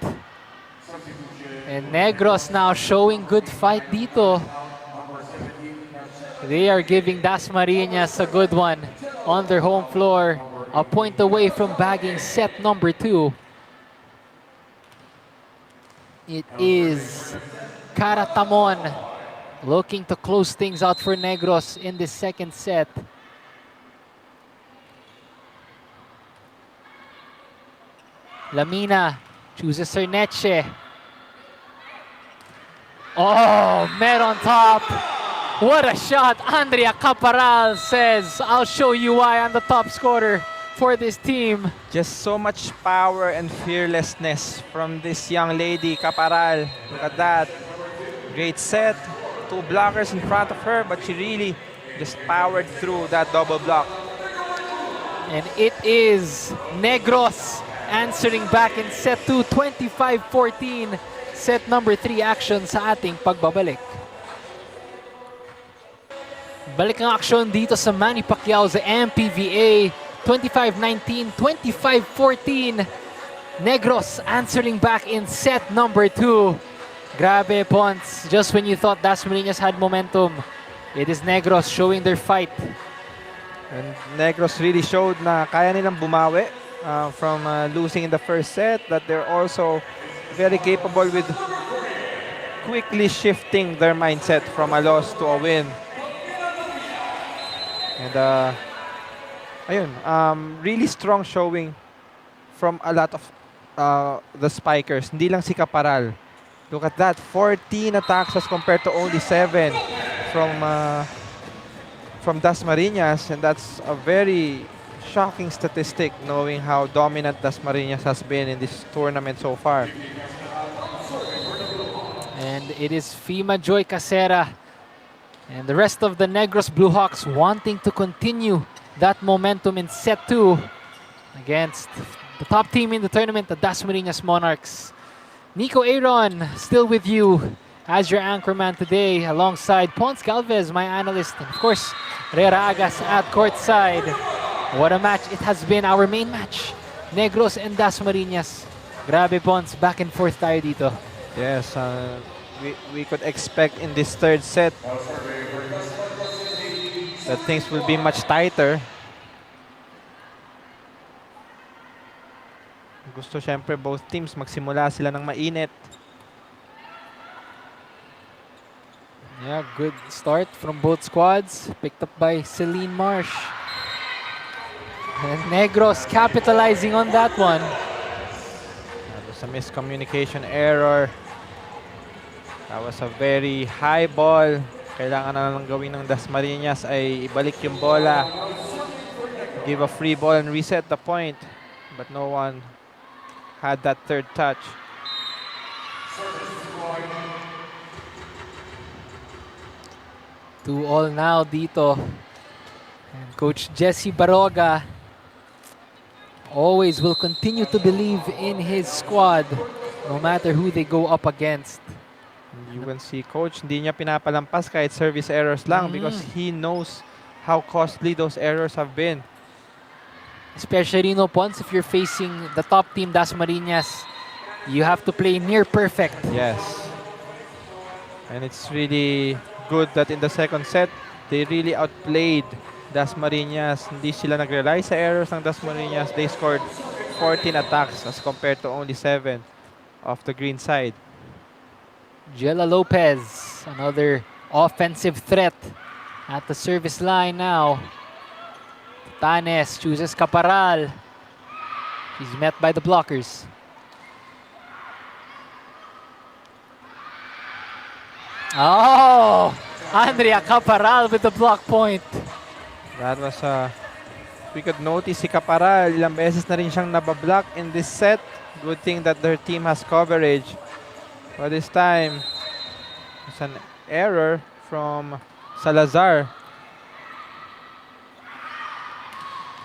And Negros now showing good fight dito. They are giving DASMARIñas a good one on their home floor. A point away from bagging set number 2. It is Caratamon looking to close things out for Negros in the second set. Lamina chooses Cerneche. Oh, met on top. What a shot. Andrea Caparal says, I'll show you why I'm the top scorer for this team. Just so much power and fearlessness from this young lady, Caparal. Look at that. Great set. 2 blockers in front of her, but she really just powered through that double block. And it is Negros answering back in set 2, 25-14. Set number 3 action sa ating pagbabalik. Balik ang action dito sa Manny Pacquiao sa MPVA. 25-19, 25-14. Negros answering back in set number 2. Grabe, Ponce. Just when you thought Dasmariñas had momentum, it is Negros showing their fight. And Negros really showed na kaya nilang bumawi from losing in the first set, that they're also very capable with quickly shifting their mindset from a loss to a win. And ayun, really strong showing from a lot of the spikers. Hindi lang si Caparal. Look at that, 14 attacks as compared to only 7 from Dasmariñas, and that's a very shocking statistic knowing how dominant Dasmariñas has been in this tournament so far. And it is Fima Joy Casera and the rest of the Negros Blue Hawks wanting to continue that momentum in set 2 against the top team in the tournament, the Dasmariñas Monarchs. Nico Aaron still with you as your anchorman today, alongside Ponce Galvez, my analyst, and of course, Rera Agas at courtside. What a match it has been, our main match. Negros and Dasmariñas. Grabe, Ponce, back and forth tayo dito. Yes, we could expect in this third set that things will be much tighter. Gusto syempre both teams magsimula sila ng mainit. Yeah, good start from both squads. Picked up by Celine Marsh. And Negros capitalizing on that one. That was a miscommunication error. That was a very high ball. Kailangan na lang gawin ng Dasmariñas ay ibalik yung bola. Give a free ball and reset the point. But no one had that third touch. 2-2 now dito. And Coach Jesse Baroga always will continue to believe in his squad no matter who they go up against. You can see Coach, hindi niya pinapalampas kahit service errors lang because he knows how costly those errors have been. Especially, no, Ponce, if you're facing the top team, Dasmariñas, you have to play near perfect. Yes. And it's really good that in the second set, they really outplayed Dasmariñas. Hindi sila nag-rely sa errors ng Dasmariñas. They scored 14 attacks as compared to only 7 of the green side. Jella Lopez, another offensive threat at the service line now. Tanes chooses Caparal. He's met by the blockers. Oh! Andrea Caparal with the block point. That was we could notice si Caparal, ilang beses na rin siyang nabablock in this set. Good thing that their team has coverage. But this time, it's an error from Salazar.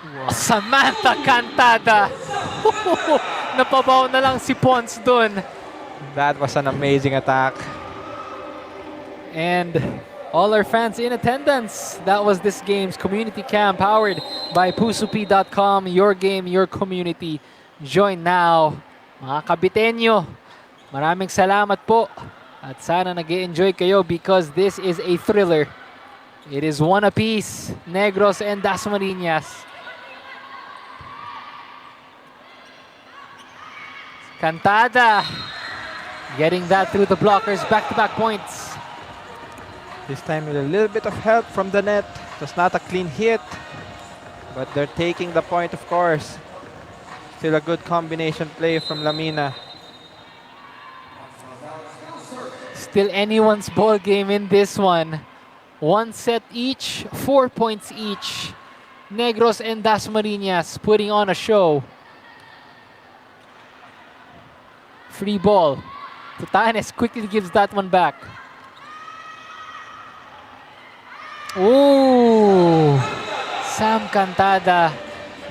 Wow. Samantha Cantada. Napabaw na lang si Ponce dun. That was an amazing attack. And all our fans in attendance, that was this game's community cam powered by pusupi.com. Your game, your community. Join now. Mga Kabitenyo, maraming salamat po. At sana nag-e-enjoy kayo because this is a thriller. It is one apiece, Negros and Dasmariñas. Cantada getting that through the blockers, back-to-back points. This time with a little bit of help from the net. It was not a clean hit, but they're taking the point, of course. Still a good combination play from Lamina. Still anyone's ball game in this one. 1 set each, 4 points each. Negros and Dasmariñas putting on a show. Free ball. Tutanes quickly gives that one back. Ooh! Sam Cantada.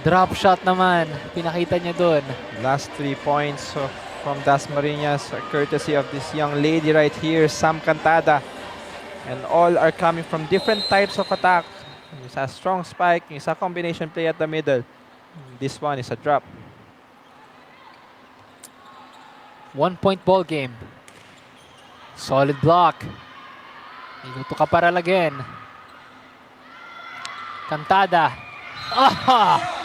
Drop shot naman. Pinakita niya dun. Last 3 points from Dasmariñas, courtesy of this young lady right here, Sam Cantada. And all are coming from different types of attack. Yung isa strong spike, yung isa combination play at the middle. This one is a drop. 1 point ball game. Solid block. Ito to Caparal again. Cantada. Ah!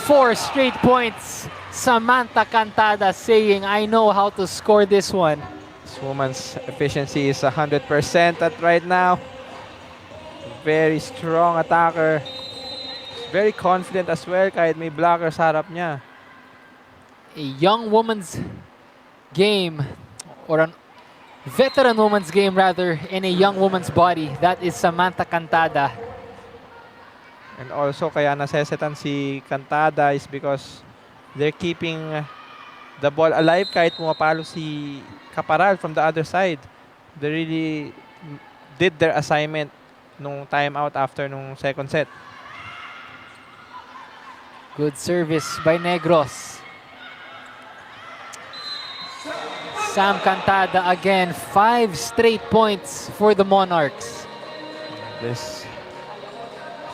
4 straight points. Samantha Cantada saying, I know how to score this one. This woman's efficiency is 100% at right now. Very strong attacker. Very confident as well kahit may blocker sa harap niya. A young woman's game, or a veteran woman's game rather, in a young woman's body. That is Samantha Cantada. And also kaya nasesetan si Cantada is because they're keeping the ball alive kahit pumapalo si Caparal from the other side. They really did their assignment nung timeout after nung second set. Good service by Negros. Sam Cantada again, 5 straight points for the Monarchs. This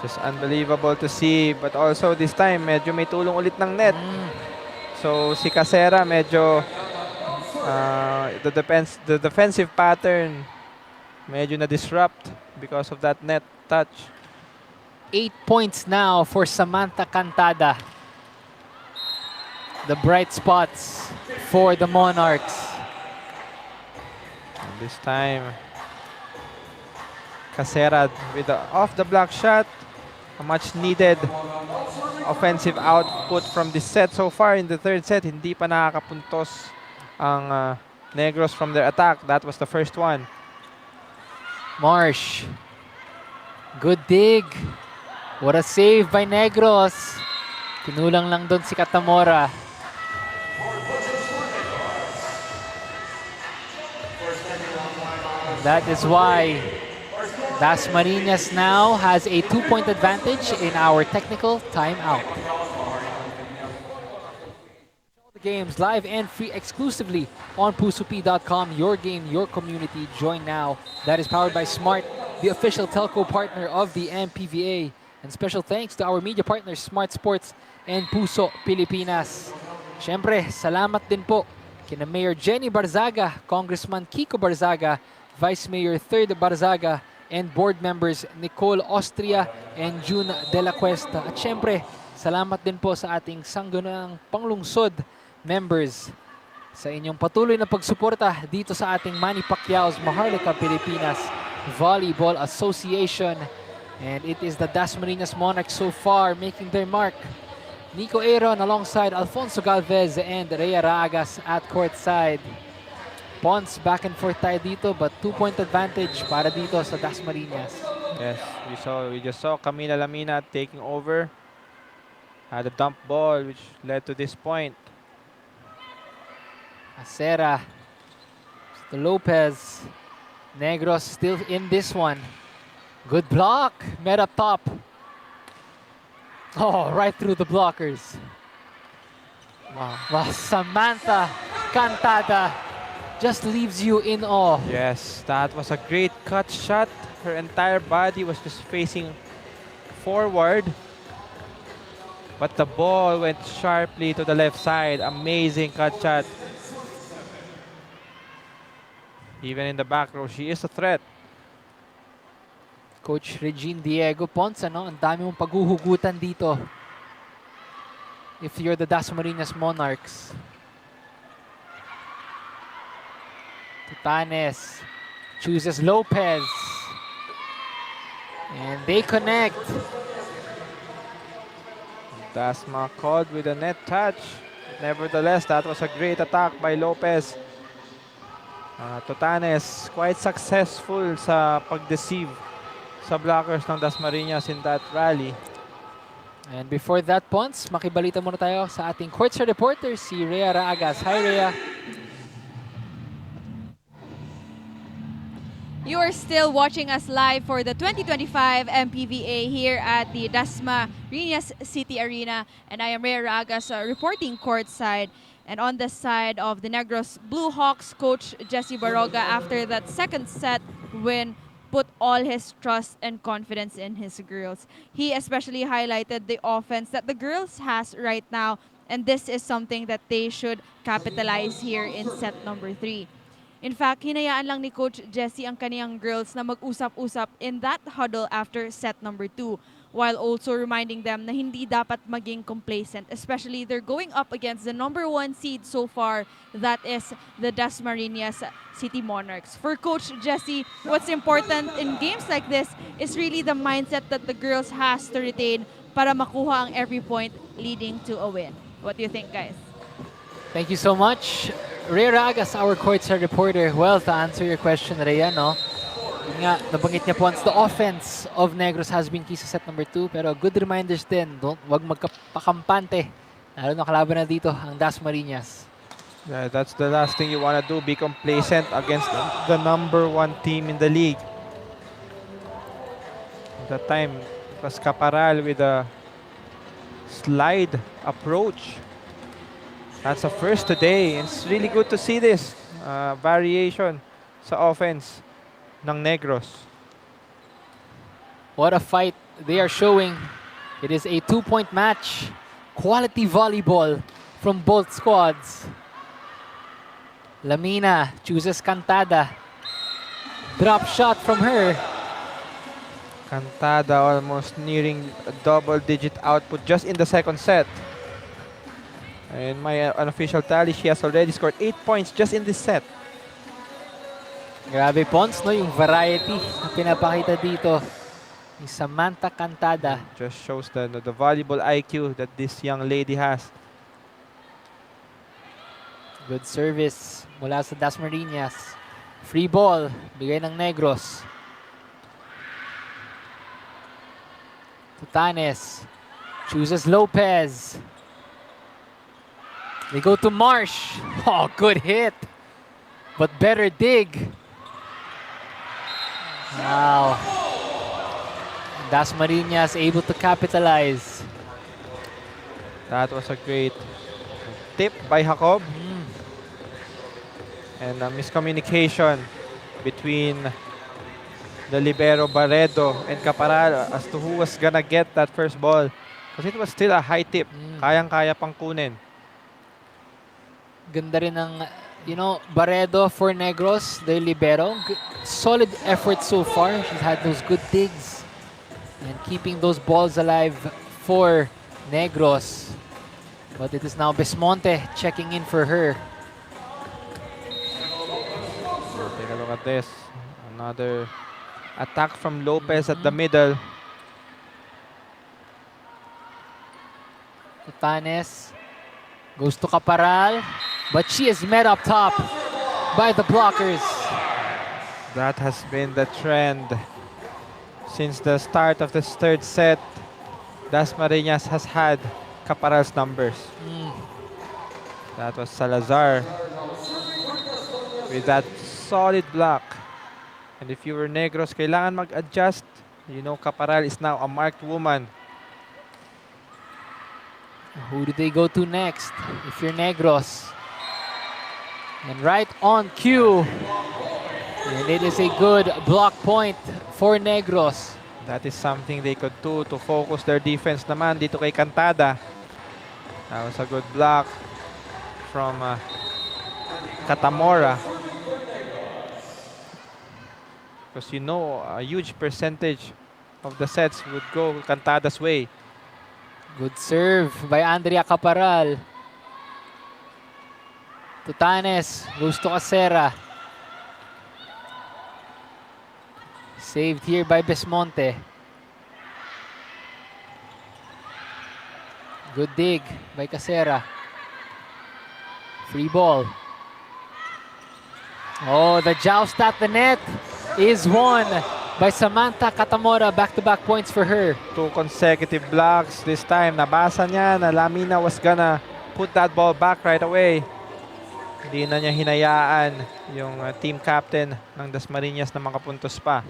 just unbelievable to see, but also this time medyo may tulong ulit ng net. So si Casera medyo the defensive pattern medyo na disrupt because of that net touch. 8 points now for Samantha Cantada. The bright spots for the Monarchs. And this time Casera with the off the block shot. A much needed offensive output from this set so far. In the third set, hindi pa nakakapuntos ang Negros from their attack. That was the first one. Marsh. Good dig. What a save by Negros. Kinulang lang doon si Catamora. That is why Dasmariñas now has a 2-point advantage in our technical timeout. The games live and free exclusively on pusup.com. Your game, your community. Join now. That is powered by Smart, the official telco partner of the MPVA. And special thanks to our media partners, Smart Sports and Puso Pilipinas. Siyempre, salamat din po kina Mayor Jenny Barzaga, Congressman Kiko Barzaga, Vice Mayor 3rd Barzaga, and board members Nicole Austria and June De La Cuesta. At syempre, salamat din po sa ating sanggunang panglungsod members sa inyong patuloy na pagsuporta dito sa ating Manny Pacquiao's Maharlika Pilipinas Volleyball Association. And it is the Dasmariñas Monarchs so far making their mark. Nico Aaron alongside Alfonso Galvez and Rhea Ragas at courtside. Pons back and forth tayo dito, but 2-point advantage para dito sa Dasmariñas. Yes, we just saw Camila Lamina taking over. Had a dump ball which led to this point. Acera. To Lopez. Negros still in this one. Good block. Met up top. Oh, right through the blockers. Wow. Samantha Cantada just leaves you in awe. Yes, that was a great cut shot. Her entire body was just facing forward. But the ball went sharply to the left side. Amazing cut shot. Even in the back row, she is a threat. Coach Regine Diego Ponce, ano? Ang dami mong paghuhugutan dito. If you're the Dasmariñas Monarchs. Tutanes chooses Lopez. And they connect. Dasma called with a net touch. Nevertheless, that was a great attack by Lopez. Tutanes quite successful sa pag-deceive sa blockers ng Dasmariñas in that rally. And before that, Pons, makibalita muna tayo sa ating courtside reporter, si Rhea Raagas. Hi, Rhea. You are still watching us live for the 2025 MPVA here at the DASMARIñas City Arena. And I am Rhea Raagas reporting courtside. And on the side of the Negros Blue Hawks, Coach Jesse Baroga, after that second set win, put all his trust and confidence in his girls. He especially highlighted the offense that the girls has right now. And this is something that they should capitalize here in set number 3. In fact, hinayaan lang ni Coach Jesse ang kaniyang girls na mag-usap-usap in that huddle after set number 2, while also reminding them na hindi dapat maging complacent, especially they're going up against the number 1 seed so far, that is the Dasmariñas City Monarchs. For Coach Jesse, what's important in games like this is really the mindset that the girls has to retain para makuha ang every point leading to a win. What do you think, guys? Thank you so much. Rhea Raagas, our courtside reporter. Well, to answer your question, Rhea, no? Yun nga, nabanggit niya po, the offense of Negros has been key sa set number 2. Pero good reminders din, wag magpakampante. Lalo na kalaban na dito, ang Dasmariñas. Yeah, that's the last thing you want to do, be complacent against the number 1 team in the league. At that time, it was Caparal with a slide approach. That's a first today. It's really good to see this variation sa offense ng Negros. What a fight they are showing. It is a 2-point match. Quality volleyball from both squads. Lamina chooses Cantada. Drop shot from her. Cantada almost nearing a double-digit output just in the second set. In my unofficial tally, she has already scored 8 points just in this set. Grabe, Pons, no? Yung variety na pinapakita dito ni Samantha Cantada. Just shows the volleyball IQ that this young lady has. Good service mula sa Dasmariñas. Free ball, bigay ng Negros. Tutanes chooses Lopez. They go to Marsh. Oh, good hit. But better dig. Wow. Dasmariñas able to capitalize. That was a great tip by Jacob. And a miscommunication between the libero Barredo and Caparal as to who was gonna get that first ball. Because it was still a high tip. Kayang-kaya pang kunin. Ganda rin ng, Barredo for Negros, the libero. Solid effort so far. She's had those good digs and keeping those balls alive for Negros. But it is now Besmonte checking in for her. Take a look at this. Another attack from Lopez at the middle. Tutanes goes to Caparal, but she is met up top by the blockers. That has been the trend since the start of this third set. Dasmariñas has had Caparal's numbers. That was Salazar with that solid block. And if you were Negros, kailangan mag-adjust. Caparal is now a marked woman. Who do they go to next if you're Negros? And right on cue. And it is a good block point for Negros. That is something they could do to focus their defense naman dito kay Cantada. That was a good block from Catamora. Because a huge percentage of the sets would go Cantada's way. Good serve by Andrea Caparal. Tutanes goes to Casera. Saved here by Besmonte. Good dig by Casera. Free ball. Oh, the joust at the net is won by Samantha Catamora. Back-to-back points for her. 2 consecutive blocks. This time, nabasa niya na Lamina was gonna put that ball back right away. Hindi na niya hinayaan yung team captain ng Dasmariñas na makapuntos pa.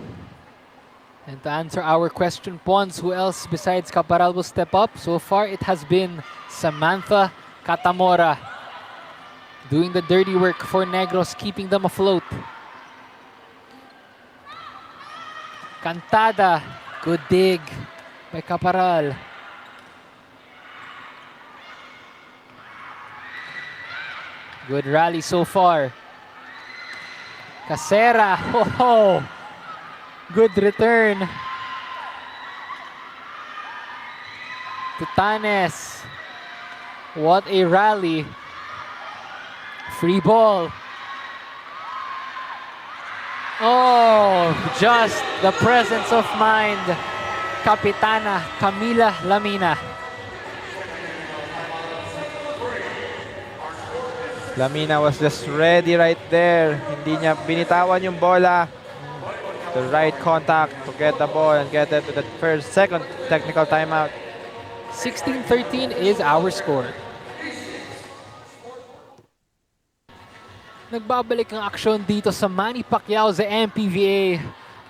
And to answer our question, Pons, who else besides Caparal will step up? So far, it has been Samantha Catamora doing the dirty work for Negros, keeping them afloat. Cantada, good dig by Caparal. Good rally so far. Casera, oh, good return. Tutanes, what a rally. Free ball. Oh, just the presence of mind. Kapitana Camila Lamina. Lamina was just ready right there. Hindi niya binitawan yung bola. The right contact to get the ball and get it to the second technical timeout. 16-13 is our score. Nagbabalik ang aksyon dito sa Manny Pacquiao sa MPVA.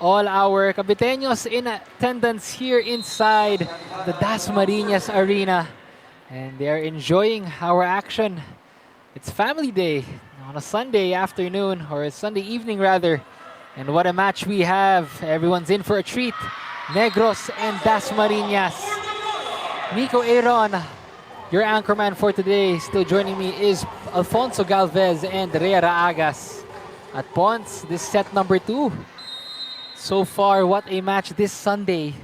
All our Caviteños in attendance here inside the Dasmariñas Arena. And they are enjoying our action. It's family day on a Sunday afternoon, or a Sunday evening rather. And what a match we have. Everyone's in for a treat. Negros and Dasmariñas. Nico Aaron, your anchorman for today. Still joining me is Alfonso Galvez and Rhea Raagas. At Pons, this set number 2. So far, what a match this Sunday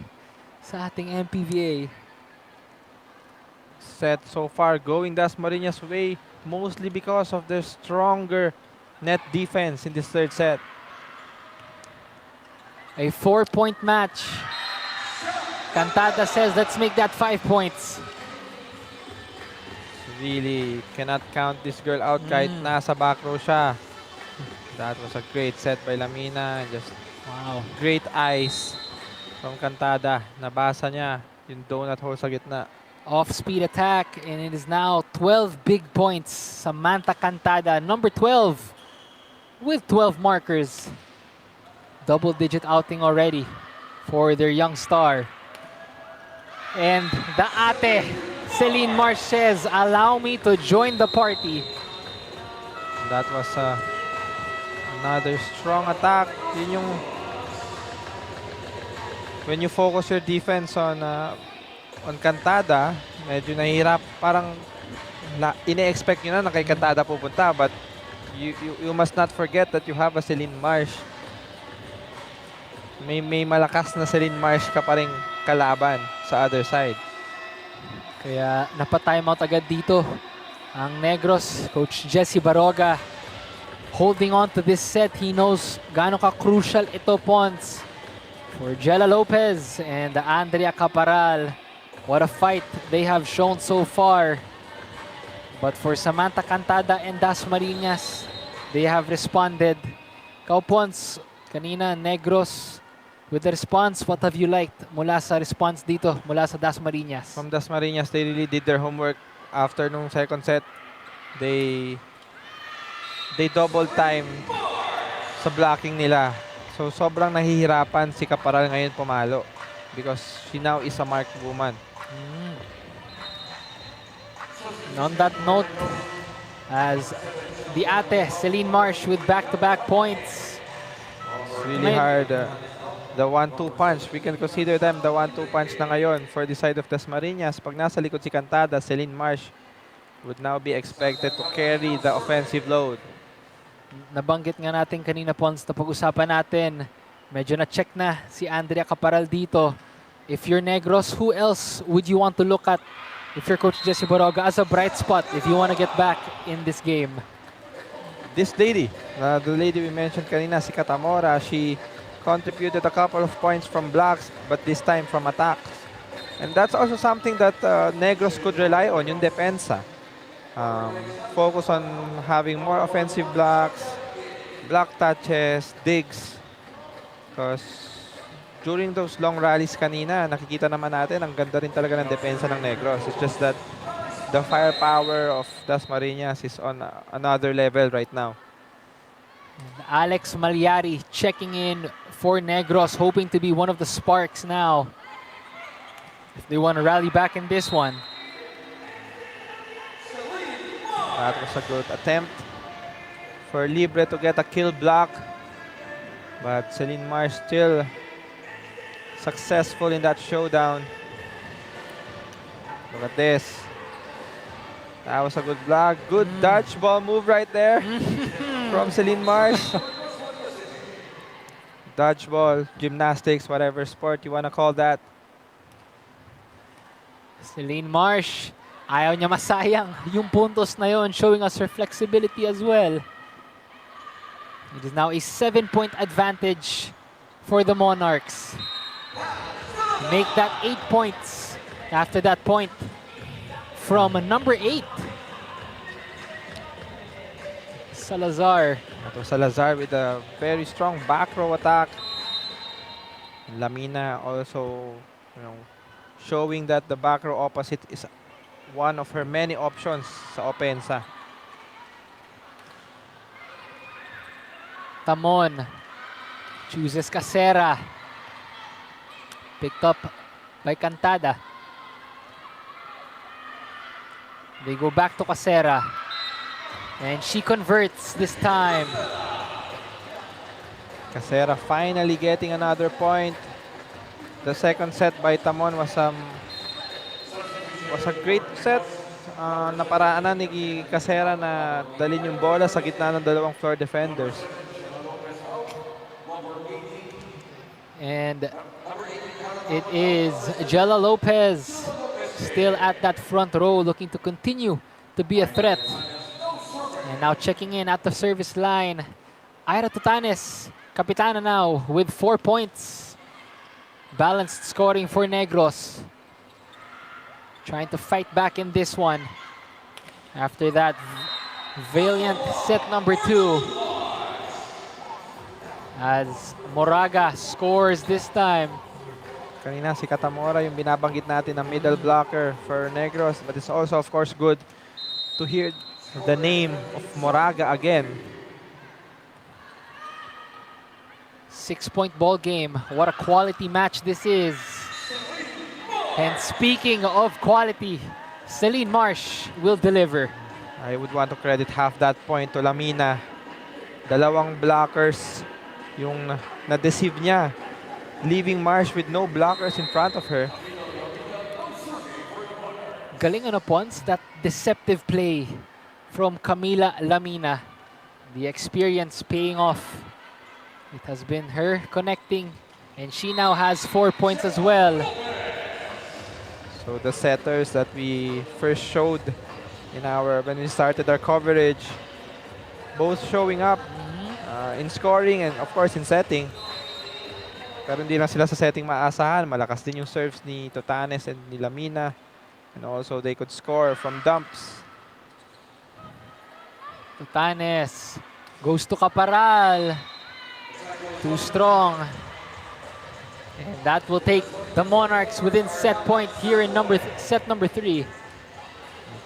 sa ating MPVA. Set so far going Dasmariñas' way, mostly because of their stronger net defense in this third set. A 4-point match. Cantada says, let's make that 5 points. Really cannot count this girl out kahit nasa back row siya. That was a great set by Lamina. Just Wow. great eyes from Cantada. Nabasa niya yung donut hole sa gitna. Off-speed attack, and it is now 12 big points. Samantha Cantada, number 12, with 12 markers. Double-digit outing already for their young star. And the ate, Celine Marsh says, allow me to join the party. That was another strong attack. Yun yung when you focus your defense on Cantada, medyo nahirap. Parang ine-expect nyo na kay Cantada pupunta, but you must not forget that you have a Celine Marsh. May malakas na Celine Marsh ka pa ring kalaban sa other side. Kaya napa-timeout agad dito ang Negros. Coach Jesse Baroga holding on to this set. He knows gaano ka-crucial ito, Pons. For Jella Lopez and Andrea Caparal. What a fight they have shown so far. But for Samantha Cantada and Dasmariñas, they have responded. Ikaw, Pons, kanina Negros, with the response, what have you liked mula sa response dito, mula sa Dasmariñas? From Dasmariñas, they really did their homework after nung second set. They double time sa blocking nila. So sobrang nahihirapan si Caparal ngayon pumalo because she now is a marked woman. And on that note, as the ate, Celine Marsh with back-to-back points. It's really hard. The 1-2 punch, we can consider them the 1-2 punch na ngayon for the side of Dasmariñas. Pag nasa likod si Cantada, Celine Marsh would now be expected to carry the offensive load. Nabanggit nga natin kanina, Pons, na pag-usapan natin, medyo na-check na si Andrea Caparal dito. If you're Negros, who else would you want to look at if you're Coach Jesse Baroga as a bright spot if you want to get back in this game? This lady, the lady we mentioned kanina, si Catamora, she contributed a couple of points from blocks, but this time from attacks. And that's also something that Negros could rely on, yung depensa. focus on having more offensive blocks, block touches, digs. Because during those long rallies kanina, nakikita naman natin, ang ganda rin talaga ng depensa ng Negros. It's just that the firepower of Dasmariñas is on another level right now. And Alex Malyari checking in for Negros, hoping to be one of the sparks now if they want to rally back in this one. That was a good attempt for Libre to get a kill block. But Celine Marsh still successful in that showdown. Look at this. That was a good block. Good dodgeball move right there from Celine Marsh. Dodgeball, gymnastics, whatever sport you want to call that. Celine Marsh, ayaw niya masayang yung puntos na yon, showing us her flexibility as well. It is now a 7-point advantage for the Monarchs. Make that 8 points after that point from number 8. Salazar. Ito Salazar with a very strong back row attack. Lamina also, showing that the back row opposite is one of her many options sa opensa. Tamon chooses Casera. Picked up by Cantada. They go back to Casera. And she converts this time. Casera finally getting another point. The second set by Tamon was a great set. Naparaanan ni Casera na dalhin yung bola sa gitna ng dalawang floor defenders. And it is Jella Lopez still at that front row, looking to continue to be a threat. And now checking in at the service line, Ira Tutanes, Kapitana now with 4 points. Balanced scoring for Negros. Trying to fight back in this one. After that valiant set number 2. As Moraga scores this time. Kanina si Katamora yung binabanggit natin na middle blocker for Negros. But it's also of course good to hear the name of Moraga again. 6-point ball game. What a quality match this is. And speaking of quality, Celine Marsh will deliver. I would want to credit half that point to Lamina. Dalawang blockers yung na-deceive niya, leaving Marsh with no blockers in front of her. Galing ano Pons, that deceptive play from Camila Lamina. The experience paying off. It has been her connecting, and she now has 4 points as well. So the setters that we first showed when we started our coverage, both showing up in scoring and of course in setting. Pero hindi lang sila sa setting maasahan. Malakas din yung serves ni Tutanes and ni Lamina. And also they could score from dumps. Tutanes goes to Caparal. Too strong. And that will take the Monarchs within set point here in set number 3.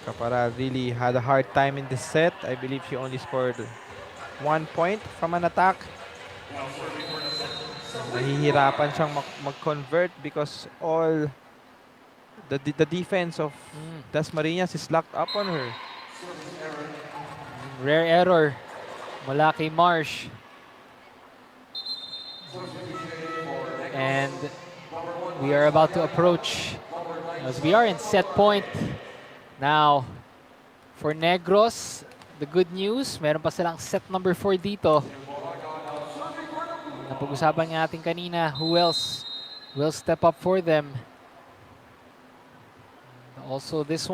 Caparal really had a hard time in this set. I believe she only scored 1 point from an attack. Nahihirapan siyang mag-convert because all the defense of Dasmariñas is locked up on her. Rare error mula kay Marsh. And we are about to approach, as we are in set point. Now, for Negros, the good news, meron pa silang set number 4 dito. Napag-usapan nga natin kanina, who else will step up for them. Also this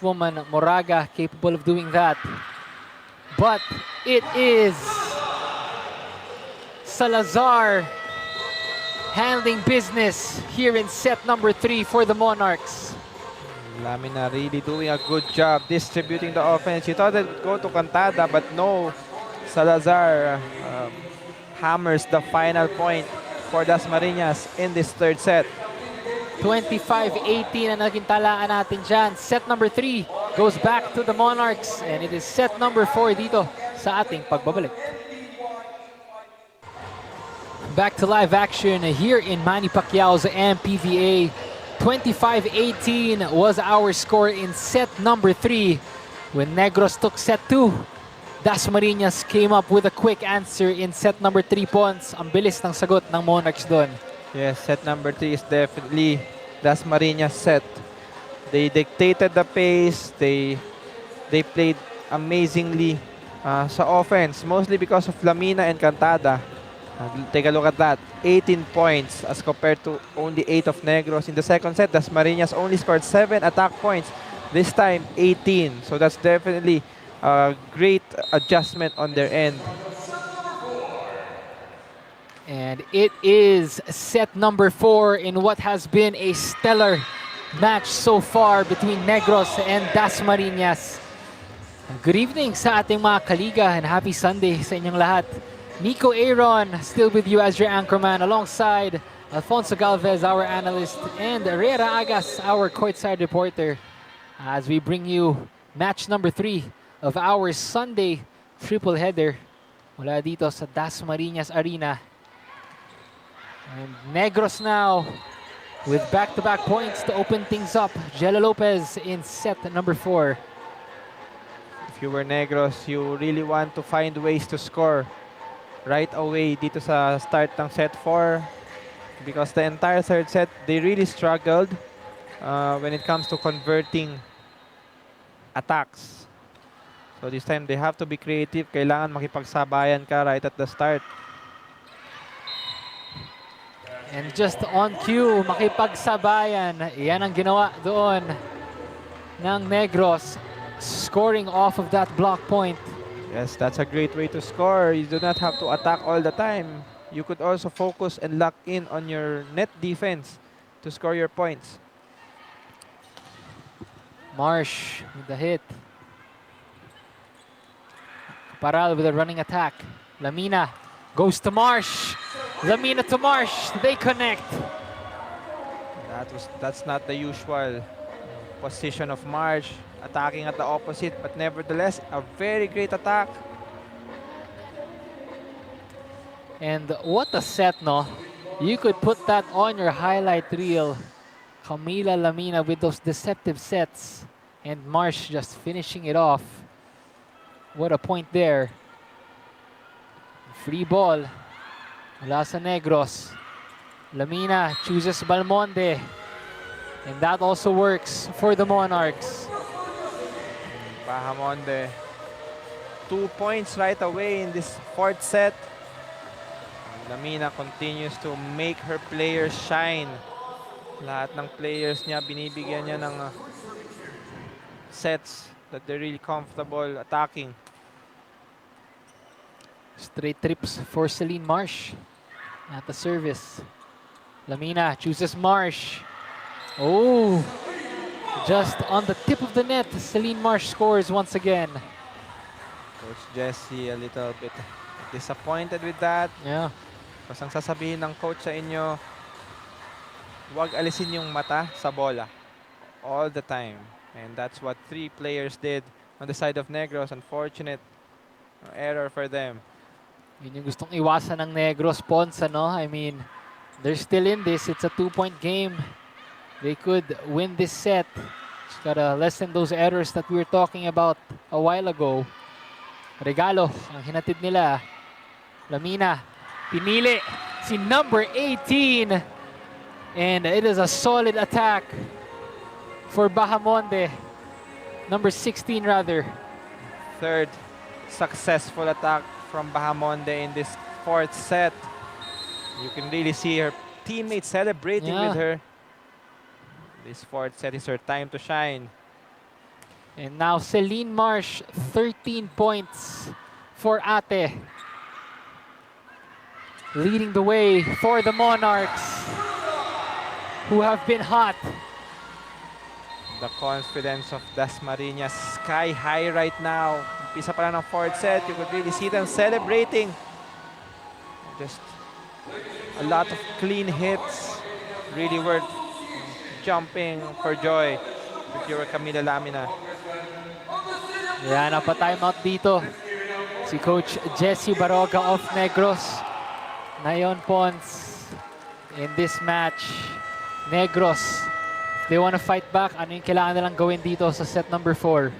woman, Moraga, capable of doing that. But it is Salazar handling business here in set number 3 for the Monarchs. Lamina really doing a good job distributing the offense. You thought it would go to Cantada, but no. Salazar hammers the final point for Dasmariñas in this third set. 25-18 ang naging talaan natin dyan. Set number 3 goes back to the Monarchs and it is set number 4 dito sa ating pagbabalik. Back to live action here in Manny Pacquiao's MPVA. 25-18 was our score in set number 3. When Negros took set 2, Dasmariñas came up with a quick answer in set number 3 points. Ang bilis ng sagot ng Monarchs doon. Yes, set number 3 is definitely Dasmariñas set. They dictated the pace. They played amazingly sa offense, mostly because of Lamina and Cantada. Take a look at that. 18 points as compared to only 8 of Negros. In the second set, Dasmariñas only scored 7 attack points. This time, 18. So that's definitely a great adjustment on their end. And it is set number 4 in what has been a stellar match so far between Negros and Dasmariñas. Good evening sa ating mga kaliga and happy Sunday sa inyong lahat. Nico Aaron still with you as your anchorman alongside Alfonso Galvez, our analyst, and Herrera Agas, our courtside reporter, as we bring you match number 3 of our Sunday triple header mula dito sa Dasmariñas Arena. And Negros now with back-to-back points to open things up. Jello Lopez in set number 4. If you were Negros, you really want to find ways to score right away dito sa start ng set 4, because the entire third set, they really struggled when it comes to converting attacks. So this time, they have to be creative. Kailangan makipagsabayan ka right at the start. And just on cue, makipagsabayan. Yan ang ginawa doon ng Negros, scoring off of that block point. Yes, that's a great way to score. You do not have to attack all the time. You could also focus and lock in on your net defense to score your points. Marsh with the hit. Paral with a running attack. Lamina goes to Marsh. Lamina to Marsh. They connect. That's not the usual position of Marsh, attacking at the opposite, but nevertheless, a very great attack. And what a set, no? You could put that on your highlight reel. Camila Lamina with those deceptive sets. And Marsh just finishing it off. What a point there. Free ball. Mula sa Negros. Lamina chooses Balmonde. And that also works for the Monarchs. Bahamonde. 2 points right away in this fourth set. Lamina continues to make her players shine. Lahat ng players niya, binibigyan niya ng sets that they're really comfortable attacking. Straight trips for Celine Marsh at the service. Lamina chooses Marsh. Oh, just on the tip of the net, Celine Marsh scores once again. Coach Jesse a little bit disappointed with that. Yeah. Kasi ang sasabihin ng coach sa inyo, huwag alisin yung mata sa bola all the time. And that's what 3 players did on the side of Negros. Unfortunate error for them. Yun yung gustong iwasan ng Negros, Ponce, no? I mean, they're still in this. It's a 2-point game. They could win this set. Just gotta lessen those errors that we were talking about a while ago. Regalo ang hinatid nila. Lamina, pinili si number 18. And it is a solid attack for Bahamonde. Number 16 rather. Third successful attack from Bahamonde in this fourth set. You can really see her teammates celebrating with her. This fourth set is her time to shine. And now Celine Marsh, 13 points for Ate. Leading the way for the Monarchs, who have been hot. The confidence of DASMARIñas sky high right now. Umpisa pa lang ng fourth set. You could really see them celebrating. Just a lot of clean hits. Really worth jumping for joy if you're Camila Lamina. Yan, napa-timeout dito si Coach Jesse Baroga of Negros. Ngayon, Pons, in this match, Negros, if they want to fight back, ano yung kailangan nilang gawin dito sa set number 4?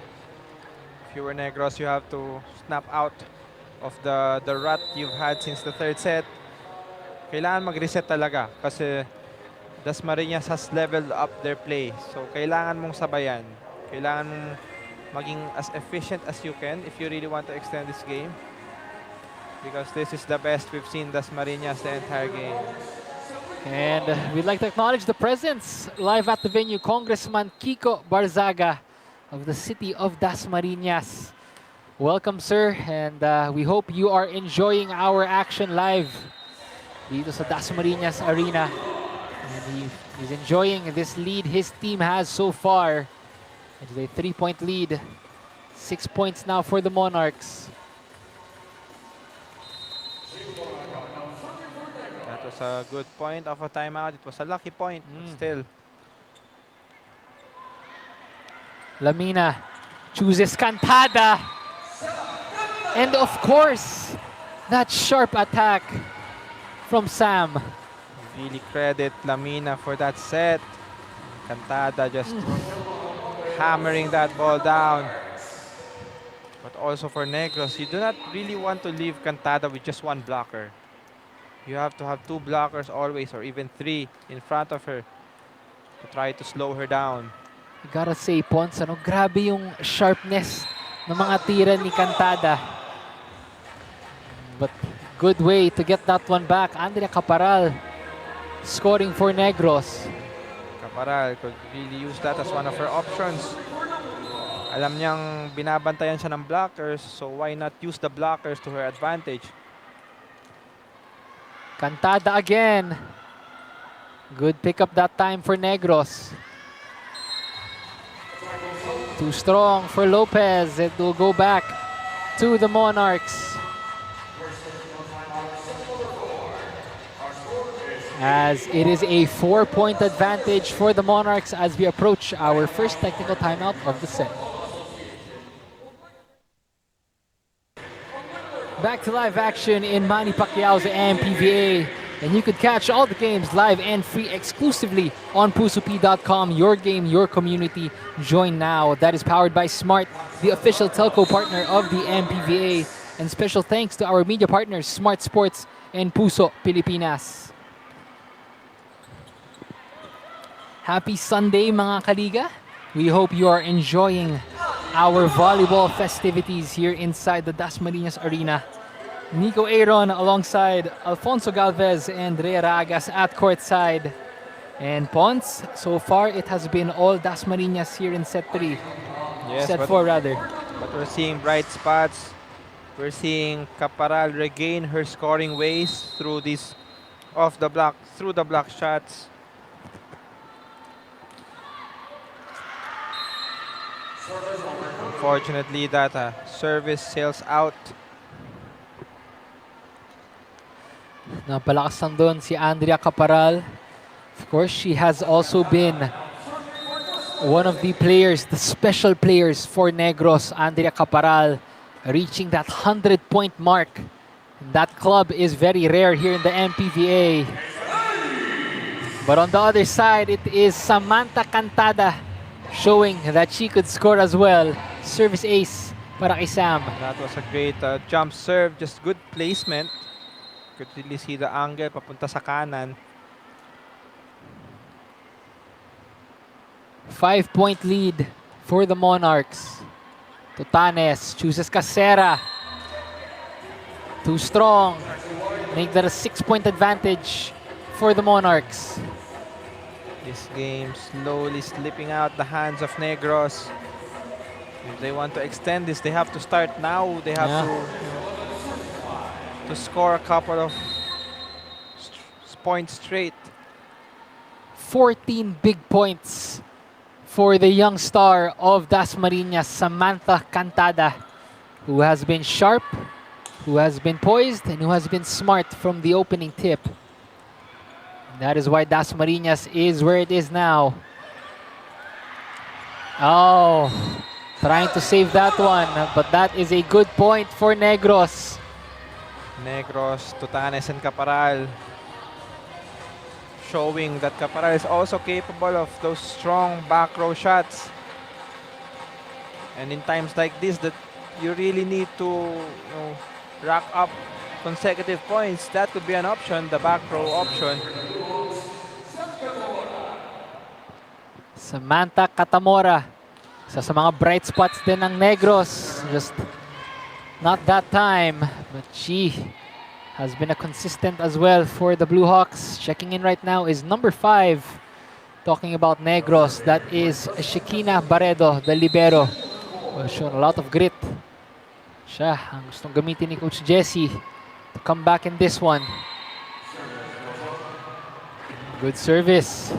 If you were Negros, you have to snap out of the rut you've had since the third set. Kailangan mag-reset talaga kasi DASMARIñas has leveled up their play. So, kailangan mong sabayan. Kailangan mong maging as efficient as you can if you really want to extend this game. Because this is the best we've seen DASMARIñas the entire game. And we'd like to acknowledge the presence live at the venue, Congressman Kiko Barzaga of the city of DASMARIñas. Welcome, sir, and we hope you are enjoying our action live dito sa DASMARIñas Arena. And he's enjoying this lead his team has so far. It's a 3-point lead. 6 points now for the Monarchs. That was a good point of a timeout. It was a lucky point, but still. Lamina chooses Cantada. And of course, that sharp attack from Sam. Really credit Lamina for that set. Cantada just hammering that ball down. But also for Negros, you do not really want to leave Cantada with just one blocker. You have to have 2 blockers always, or even 3 in front of her to try to slow her down. I gotta say, Pons, grabe yung sharpness ng mga tira ni Cantada. But good way to get that one back. Andrea Caparal scoring for Negros. Caparal could really use that as one of her options. Alam niyang binabantayan siya ng blockers, so why not use the blockers to her advantage? Cantada again. Good pickup that time for Negros. Too strong for Lopez. It will go back to the Monarchs. As it is a 4-point advantage for the Monarchs as we approach our first technical timeout of the set. Back to live action in Manny Pacquiao's MPVA. And you could catch all the games live and free exclusively on pusop.com. Your game, your community. Join now. That is powered by Smart, the official telco partner of the MPVA. And special thanks to our media partners, Smart Sports and Puso Pilipinas. Happy Sunday, mga kaliga. We hope you are enjoying our volleyball festivities here inside the DASMARIñas Arena. Nico Aaron alongside Alfonso Galvez and Rhea Ragas at courtside. And Pons, so far it has been all DASMARIñas here in set 3. Yes, Set 4 rather. But we're seeing bright spots. We're seeing Caparal regain her scoring ways through these through the block shots. Unfortunately, that service sails out. Napalakas lang doon si Andrea Caparal. Of course, she has also been one of the players, the special players for Negros, Andrea Caparal, reaching that 100-point mark. That club is very rare here in the MPVA. But on the other side, it is Samantha Cantada showing that she could score as well. Service ace para kay Sam. That was a great jump serve, just good placement. Could really see the angle papunta sa kanan. 5-point lead for the Monarchs. Tutanes chooses Casera. Too strong. Make that a 6-point advantage for the Monarchs. This game slowly slipping out the hands of Negros. If they want to extend this, they have to start now. They have to score a couple of points straight. 14 big points for the young star of DASMARIñas, Samantha Cantada, who has been sharp, who has been poised, and who has been smart from the opening tip. And that is why DASMARIñas is where it is now. Oh, trying to save that one, but that is a good point for Negros. Negros, Tutanes, and Caparal showing that Caparal is also capable of those strong back row shots. And in times like this, that you really need to rack up consecutive points. That could be an option, the back row option. Samantha Catamora, isa sa mga bright spots din ng Negros. Just not that time, but she has been a consistent as well for the Blue Hawks. Checking in right now is number 5. Talking about Negros, that is Shekina Barredo, the libero. Well, shown a lot of grit. Siya ang gustong gamitin ni Coach Jesse to come back in this one. Good service.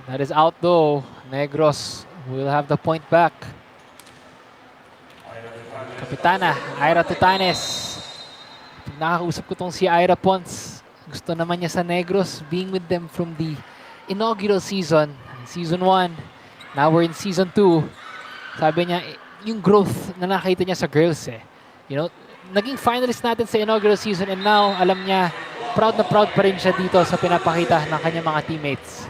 That is out though. Negros will have the point back. Kapitana, Ira Tutanes. Pag nakakausap ko tong si Ira Ponce, gusto naman niya sa Negros, being with them from the inaugural season, Season 1. Now we're in Season 2. Sabi niya, yung growth na nakita niya sa girls naging finalist natin sa inaugural season, and now alam niya, proud na proud pa rin siya dito sa pinapakita ng kanyang mga teammates.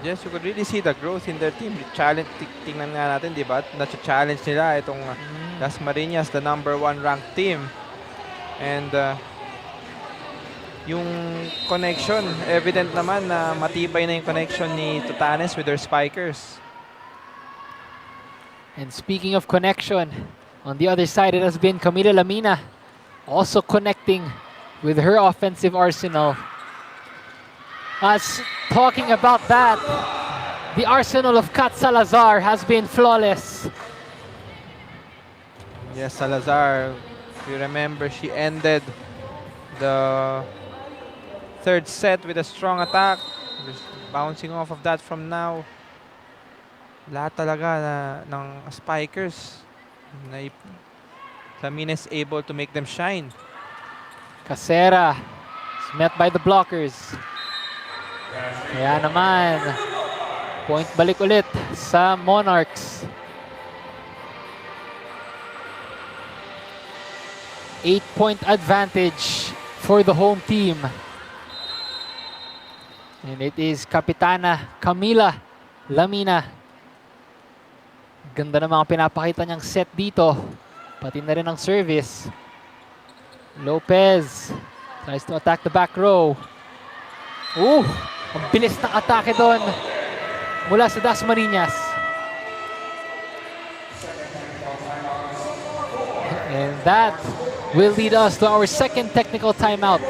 Yes, you could really see the growth in their team. Challenge, tingnan nga natin, di ba? Na-challenge nila itong DASMARIñas, the #1 ranked team. And yung connection, evident naman na matibay na yung connection ni Tutanes with their spikers. And speaking of connection, on the other side, it has been Camila Lamina also connecting with her offensive arsenal. As talking about that, the arsenal of Kat Salazar has been flawless. Yes, Salazar, if you remember, she ended the third set with a strong attack. Just bouncing off of that from now. Lahat talaga ng spikers. Lamina is able to make them shine. Casera is met by the blockers. Kaya naman, point balik ulit sa Monarchs. 8-point advantage for the home team. And it is Kapitana Camila Lamina. Ganda ng mga pinapakita niyang set dito. Pati na rin ang service. Lopez tries to attack the back row. Ang bilis ng atake doon mula sa DASMARIñas. And that will lead us to our second technical timeout.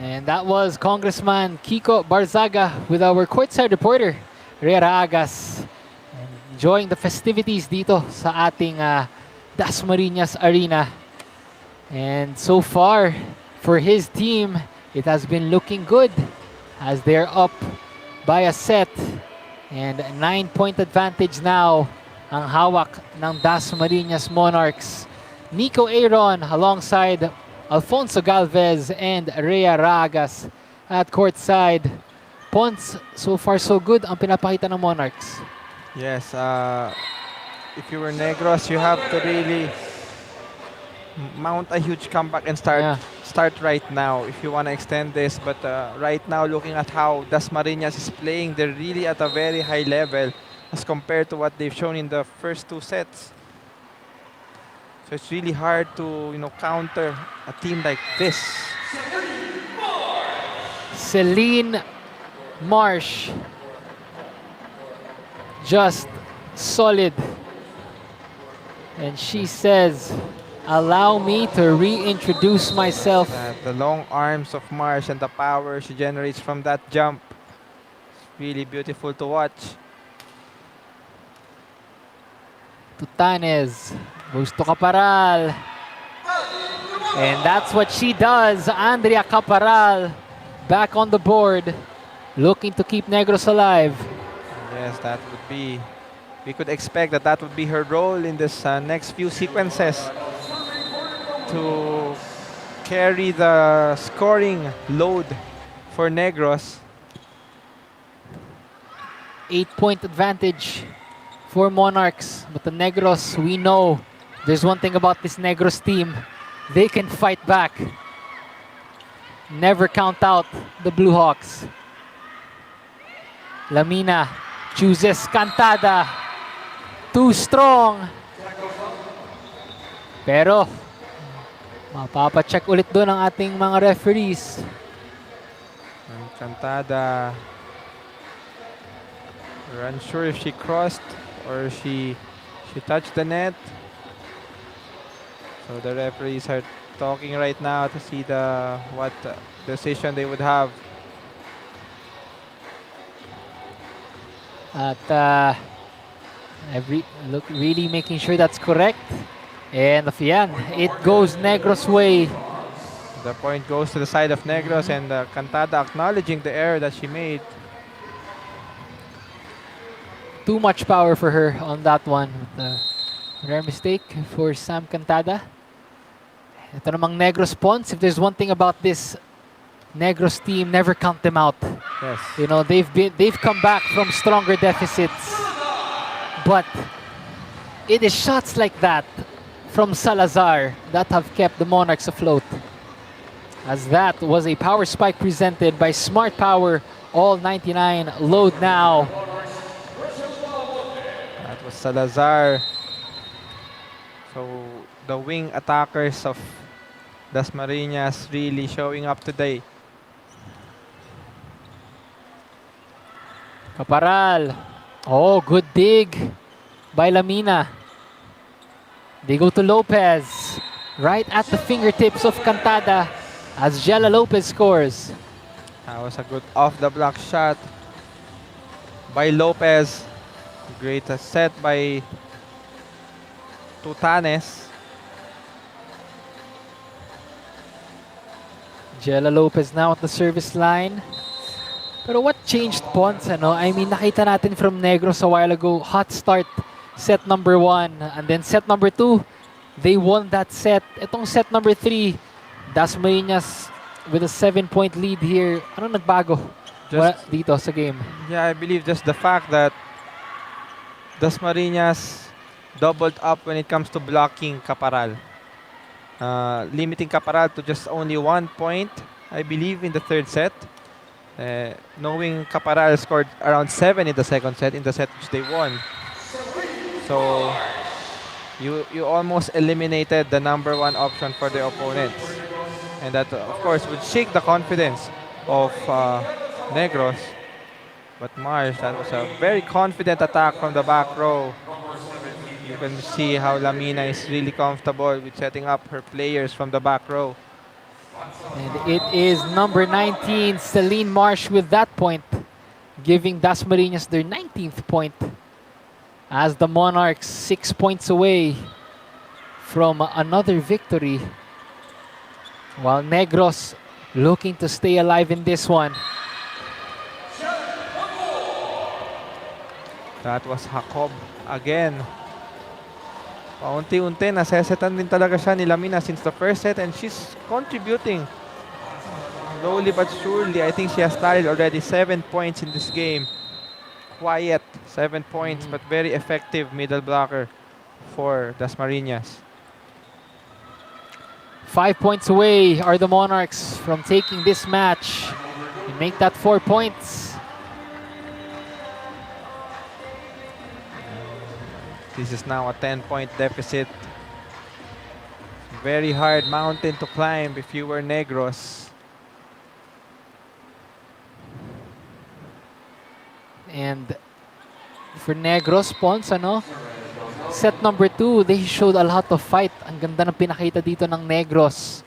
And that was Congressman Kiko Barzaga with our courtside reporter, Rhea Agas, enjoying the festivities dito sa ating DASMARIñas Arena. And so far, for his team, it has been looking good as they're up by a set. And 9-point advantage now ang hawak ng DASMARIñas Monarchs. Nico Aaron alongside Alfonso Galvez and Rhea Ragas at courtside. Ponce, so far so good ang pinapakita ng Monarchs. Yes, if you were Negros, you have to really mount a huge comeback and start right now if you want to extend this. But right now, looking at how DASMARIñas is playing, they're really at a very high level as compared to what they've shown in the first 2 sets. So it's really hard to counter a team like this. Celine Marsh, just solid. And she says, allow me to reintroduce myself. The long arms of Marsh and the power she generates from that jump. It's really beautiful to watch. Tutanes, goes to Caparal. And that's what she does. Andrea Caparal back on the board, looking to keep Negros alive. Yes, that would be. We could expect that that would be her role in this next few sequences to carry the scoring load for Negros. 8-point advantage for Monarchs. But the Negros, we know there's one thing about this Negros team. They can fight back. Never count out the Blue Hawks. Lamina chooses Cantada. Too strong. Pero, mapapacheck ulit doon ang ating mga referees. Cantada. We're unsure if she crossed or she touched the net. So the referees are talking right now to see what decision they would have. At really making sure that's correct. And yan, it goes Negros' way. The point goes to the side of Negros, and Cantada acknowledging the error that she made. Too much power for her on that one. Rare mistake for Sam Cantada. Ito namang Negros Pons. If there's one thing about this Negros team, never count them out. Yes. You know, they've come back from stronger deficits. But it is shots like that from Salazar that have kept the Monarchs afloat. As that was a power spike presented by Smart Power, all 99 load now. That was Salazar. So the wing attackers of Dasmariñas really showing up today. Caparal. Oh, good dig by Lamina. They go to Lopez. Right at the fingertips of Cantada as Jella Lopez scores. That was a good off-the-block shot by Lopez. Great set by Tutanes. Jella Lopez now at the service line. Pero what changed, Pons? Ano? I mean, nakita natin from Negros a while ago, hot start, set number 1. And then set number 2, they won that set. Itong set number 3, Dasmariñas with a 7-point lead here. Ano nagbago dito sa game? Yeah, I believe just the fact that Dasmariñas doubled up when it comes to blocking Caparal. Limiting Caparal to just only 1 point, I believe, in the third set. Knowing Caparal scored around 7 in the second set, in the set which they won. So you almost eliminated the number 1 option for the opponents. And that, of course, would shake the confidence of Negros. But Marsh, that was a very confident attack from the back row. You can see how Lamina is really comfortable with setting up her players from the back row. And it is number 19, Celine Marsh with that point, giving Dasmariñas their 19th point as the Monarchs 6 points away from another victory, while Negros looking to stay alive in this one. That was Jacob again. Paunti-unti, nasesetan din talaga siya ni Lamina since the first set, and she's contributing slowly but surely. I think she has started already 7 points in this game. Quiet, 7 points, but very effective middle blocker for Dasmariñas. 5 points away are the Monarchs from taking this match and make that 4 points. This is now a 10-point deficit. Very hard mountain to climb if you were Negros. And for Negros, Pons, ano? Set number 2, they showed a lot of fight. Ang ganda ng pinakita dito ng Negros.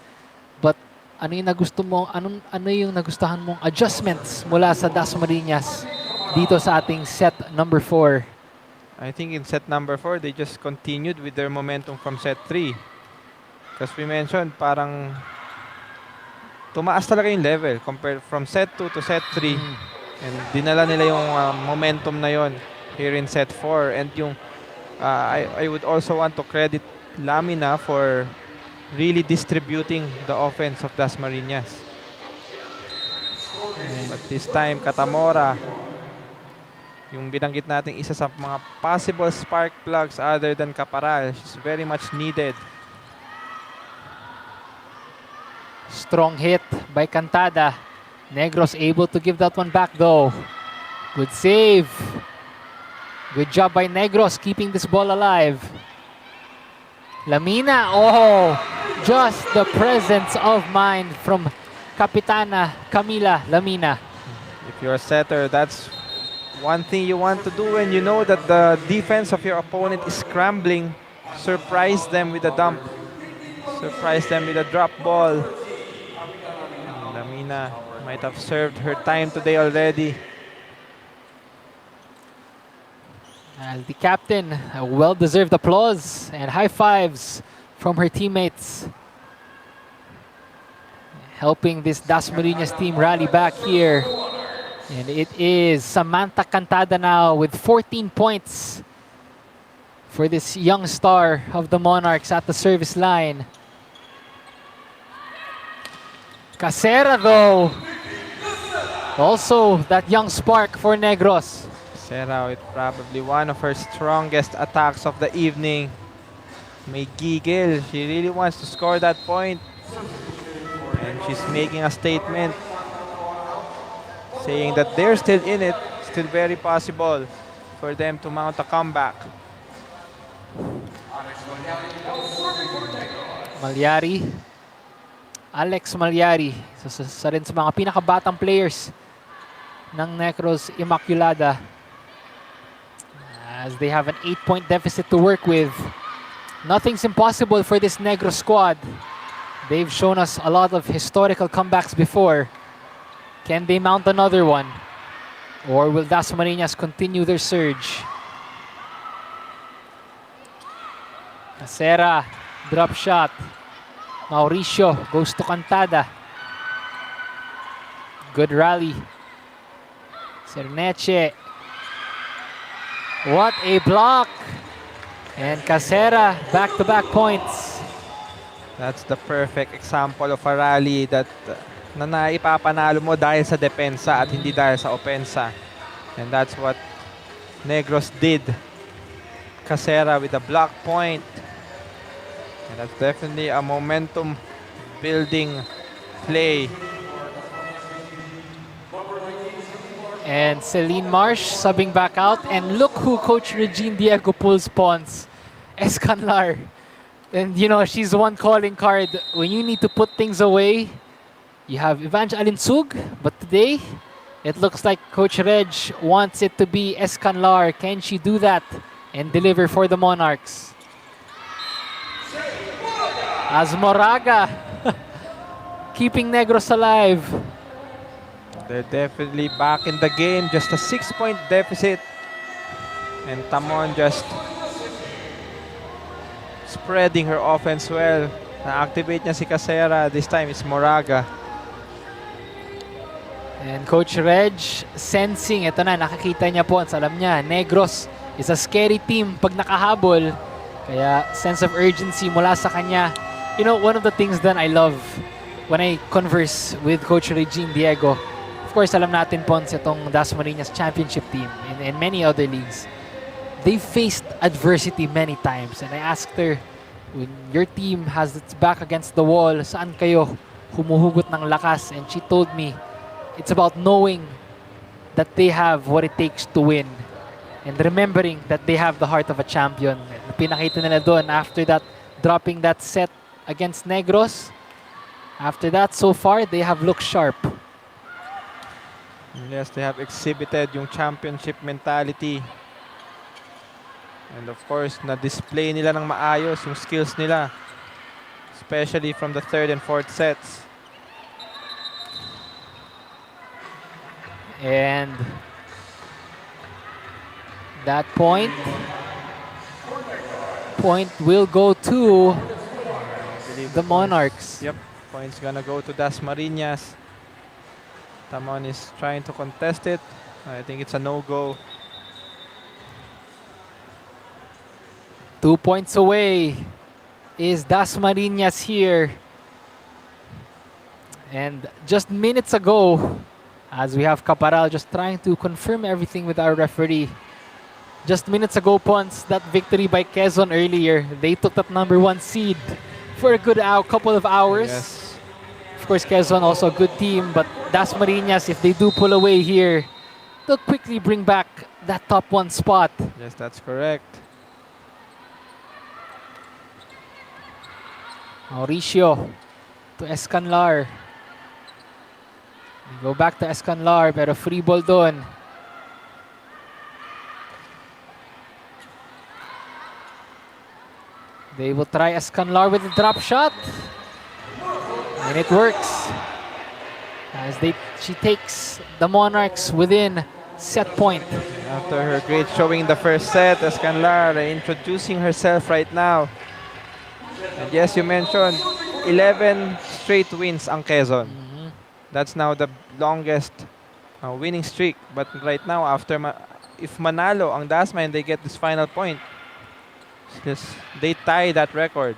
But ano yung nagustuhan mong adjustments mula sa Dasmariñas dito sa ating set number 4? I think in set number 4, they just continued with their momentum from set 3. Because we mentioned, parang tumaas talaga yung level compared from set 2 to set 3. And dinala nila yung momentum na yon here in set 4. And yung I would also want to credit Lamina for really distributing the offense of Dasmariñas. But this time, Katamora, yung binanggit natin isa sa mga possible spark plugs other than Caparal, she's very much needed. Strong hit by Cantada. Negros able to give that one back though. Good save. Good job by Negros keeping this ball alive. Lamina, oh, just the presence of mind from Kapitana Camila Lamina. If you're a setter, that's one thing you want to do when you know that the defense of your opponent is scrambling. Surprise them with a dump. Surprise them with a drop ball. Lamina might have served her time today already. The captain, a well-deserved applause and high fives from her teammates. Helping this Dasmariñas team rally back here. And it is Samantha Cantada now with 14 points for this young star of the Monarchs at the service line. Casera though, also that young spark for Negros. Casera with probably one of her strongest attacks of the evening. May giggle. She really wants to score that point. And she's making a statement saying that they're still in it, still very possible for them to mount a comeback. Malyari, Alex Malyari, sa rin sa mga pinakabatang players ng Negros Immaculada, as they have an 8-point deficit to work with. Nothing's impossible for this Negros squad. They've shown us a lot of historical comebacks before. Can they mount another one? Or will Dasmariñas continue their surge? Casera, drop shot. Mauricio goes to Cantada. Good rally. Cerneche. What a block! And Casera, back-to-back points. That's the perfect example of a rally that na naipapanalo mo dahil sa depensa at hindi dahil sa opensa. And that's what Negros did. Casera with a block point. And that's definitely a momentum building play. And Celine Marsh subbing back out. And look who Coach Regine Diego pulls pawns. Escanlar. And you know, she's one calling card. When you need to put things away, you have Evangeline Sug. But today, it looks like Coach Reg wants it to be Escanlar. Can she do that and deliver for the Monarchs? Asmoraga keeping Negros alive. They're definitely back in the game. Just a 6-point deficit. And Tamon just spreading her offense well. Na-activate niya si Casera. This time it's Moraga. And Coach Reg sensing, ito na, nakikita niya po, alam niya, Negros is a scary team pag nakahabol. Kaya sense of urgency mula sa kanya. You know, one of the things that I love when I converse with Coach Regine Diego, of course, alam natin po itong Dasmariñas championship team and many other leagues. They've faced adversity many times. And I asked her, when your team has its back against the wall, saan kayo humuhugot ng lakas? And she told me, it's about knowing that they have what it takes to win. And remembering that they have the heart of a champion. And pinakita nila doon after that, dropping that set against Negros. After that, so far, they have looked sharp. Yes, they have exhibited yung championship mentality. And of course, na-display nila ng maayos yung skills nila. Especially from the third and fourth sets. And that point will go to believe the points- Monarchs. Yep, points gonna go to Dasmariñas. Tamon is trying to contest it. I think it's a no-go. 2 points away is Dasmariñas here. And just minutes ago, as we have Caparal just trying to confirm everything with our referee. Just minutes ago, Pons, that victory by Quezon earlier, they took that #1 seed for a good couple of hours. Yes. Of course, Quezon also a good team, but Dasmariñas, if they do pull away here, they'll quickly bring back that top 1 spot. Yes, that's correct. Mauricio to Escanlar. We go back to Escanlar, pero free ball doon. They will try Escanlar with a drop shot. And it works. As she takes the Monarchs within set point. After her great showing in the first set, Escanlar introducing herself right now. And yes, you mentioned 11 straight wins ang Quezon. That's now the longest winning streak. But right now, after if manalo ang Dasma and they get this final point, they tie that record.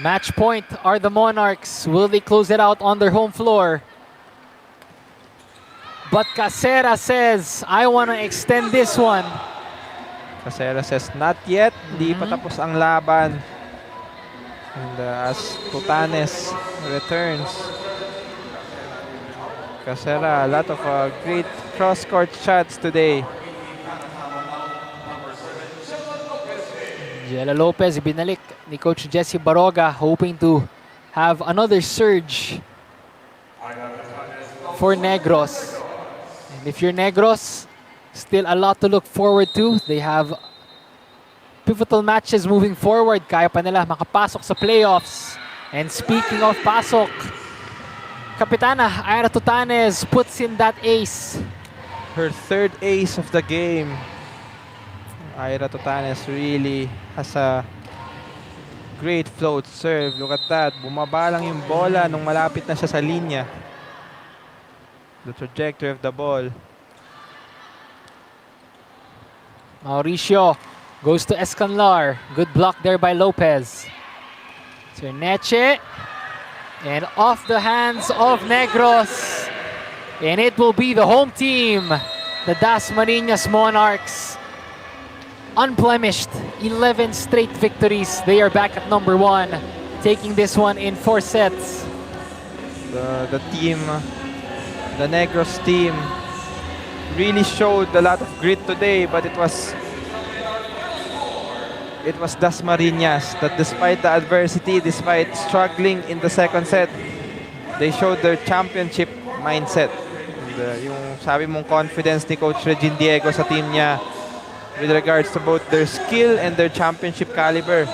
Match point are the Monarchs. Will they close it out on their home floor? But Casera says, I want to extend this one. Casera says, not yet. Hindi pa tapos ang laban. And as Tutanes returns, Casera, a lot of great cross-court shots today. Jella Lopez, binalik ni Coach Jesse Baroga, hoping to have another surge for Negros. And if you're Negros, still a lot to look forward to. They have pivotal matches moving forward. Kaya pa nila makapasok sa playoffs. And speaking of pasok, Kapitana Ira Tutanes puts in that ace. Her third ace of the game. Ira Tutanes really has a great float serve. Look at that. Bumaba lang yung bola nung malapit na siya sa linya. The trajectory of the ball. Mauricio goes to Escanlar. Good block there by Lopez. Cerneche. And off the hands of Negros. And it will be the home team, the Dasmariñas Monarchs. Unblemished, 11 straight victories. They are back at #1, taking this one in 4 sets. The team, the Negros team, really showed a lot of grit today, but it was Dasmariñas that despite the adversity, despite struggling in the second set, they showed their championship mindset. And, yung sabi mong confidence ni Coach Regine Diego sa team niya with regards to both their skill and their championship caliber.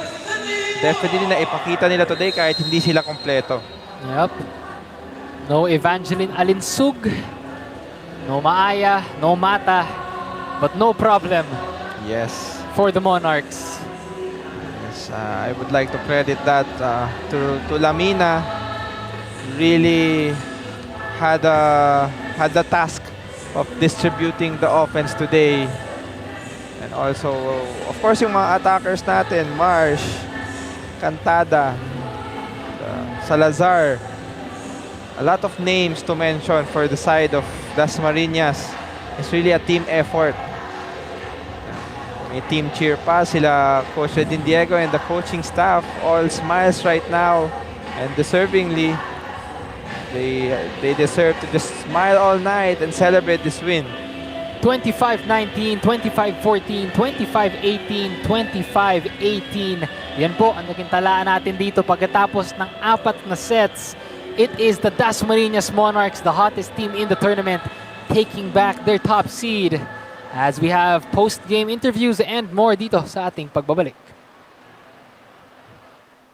Definitely na ipakita nila today kahit hindi sila kompleto. Yep. No Evangeline Alinsug, no Maaya, no Mata, but no problem Yes. for the Monarchs. Yes, I would like to credit that to Lamina. Really had the task of distributing the offense today. And also, of course, yung mga attackers natin, Marsh, Cantada, Salazar. A lot of names to mention for the side of Dasmariñas. It's really a team effort. May team cheer pa sila Coach Regine Diego and the coaching staff. All smiles right now. And deservingly, they deserve to just smile all night and celebrate this win. 25-19, 25-14, 25-18, 25-18. Yan po ang naging talaan natin dito pagkatapos ng 4 na sets. It is the Dasmariñas Monarchs, the hottest team in the tournament, taking back their top seed as we have post-game interviews and more dito sa ating pagbabalik.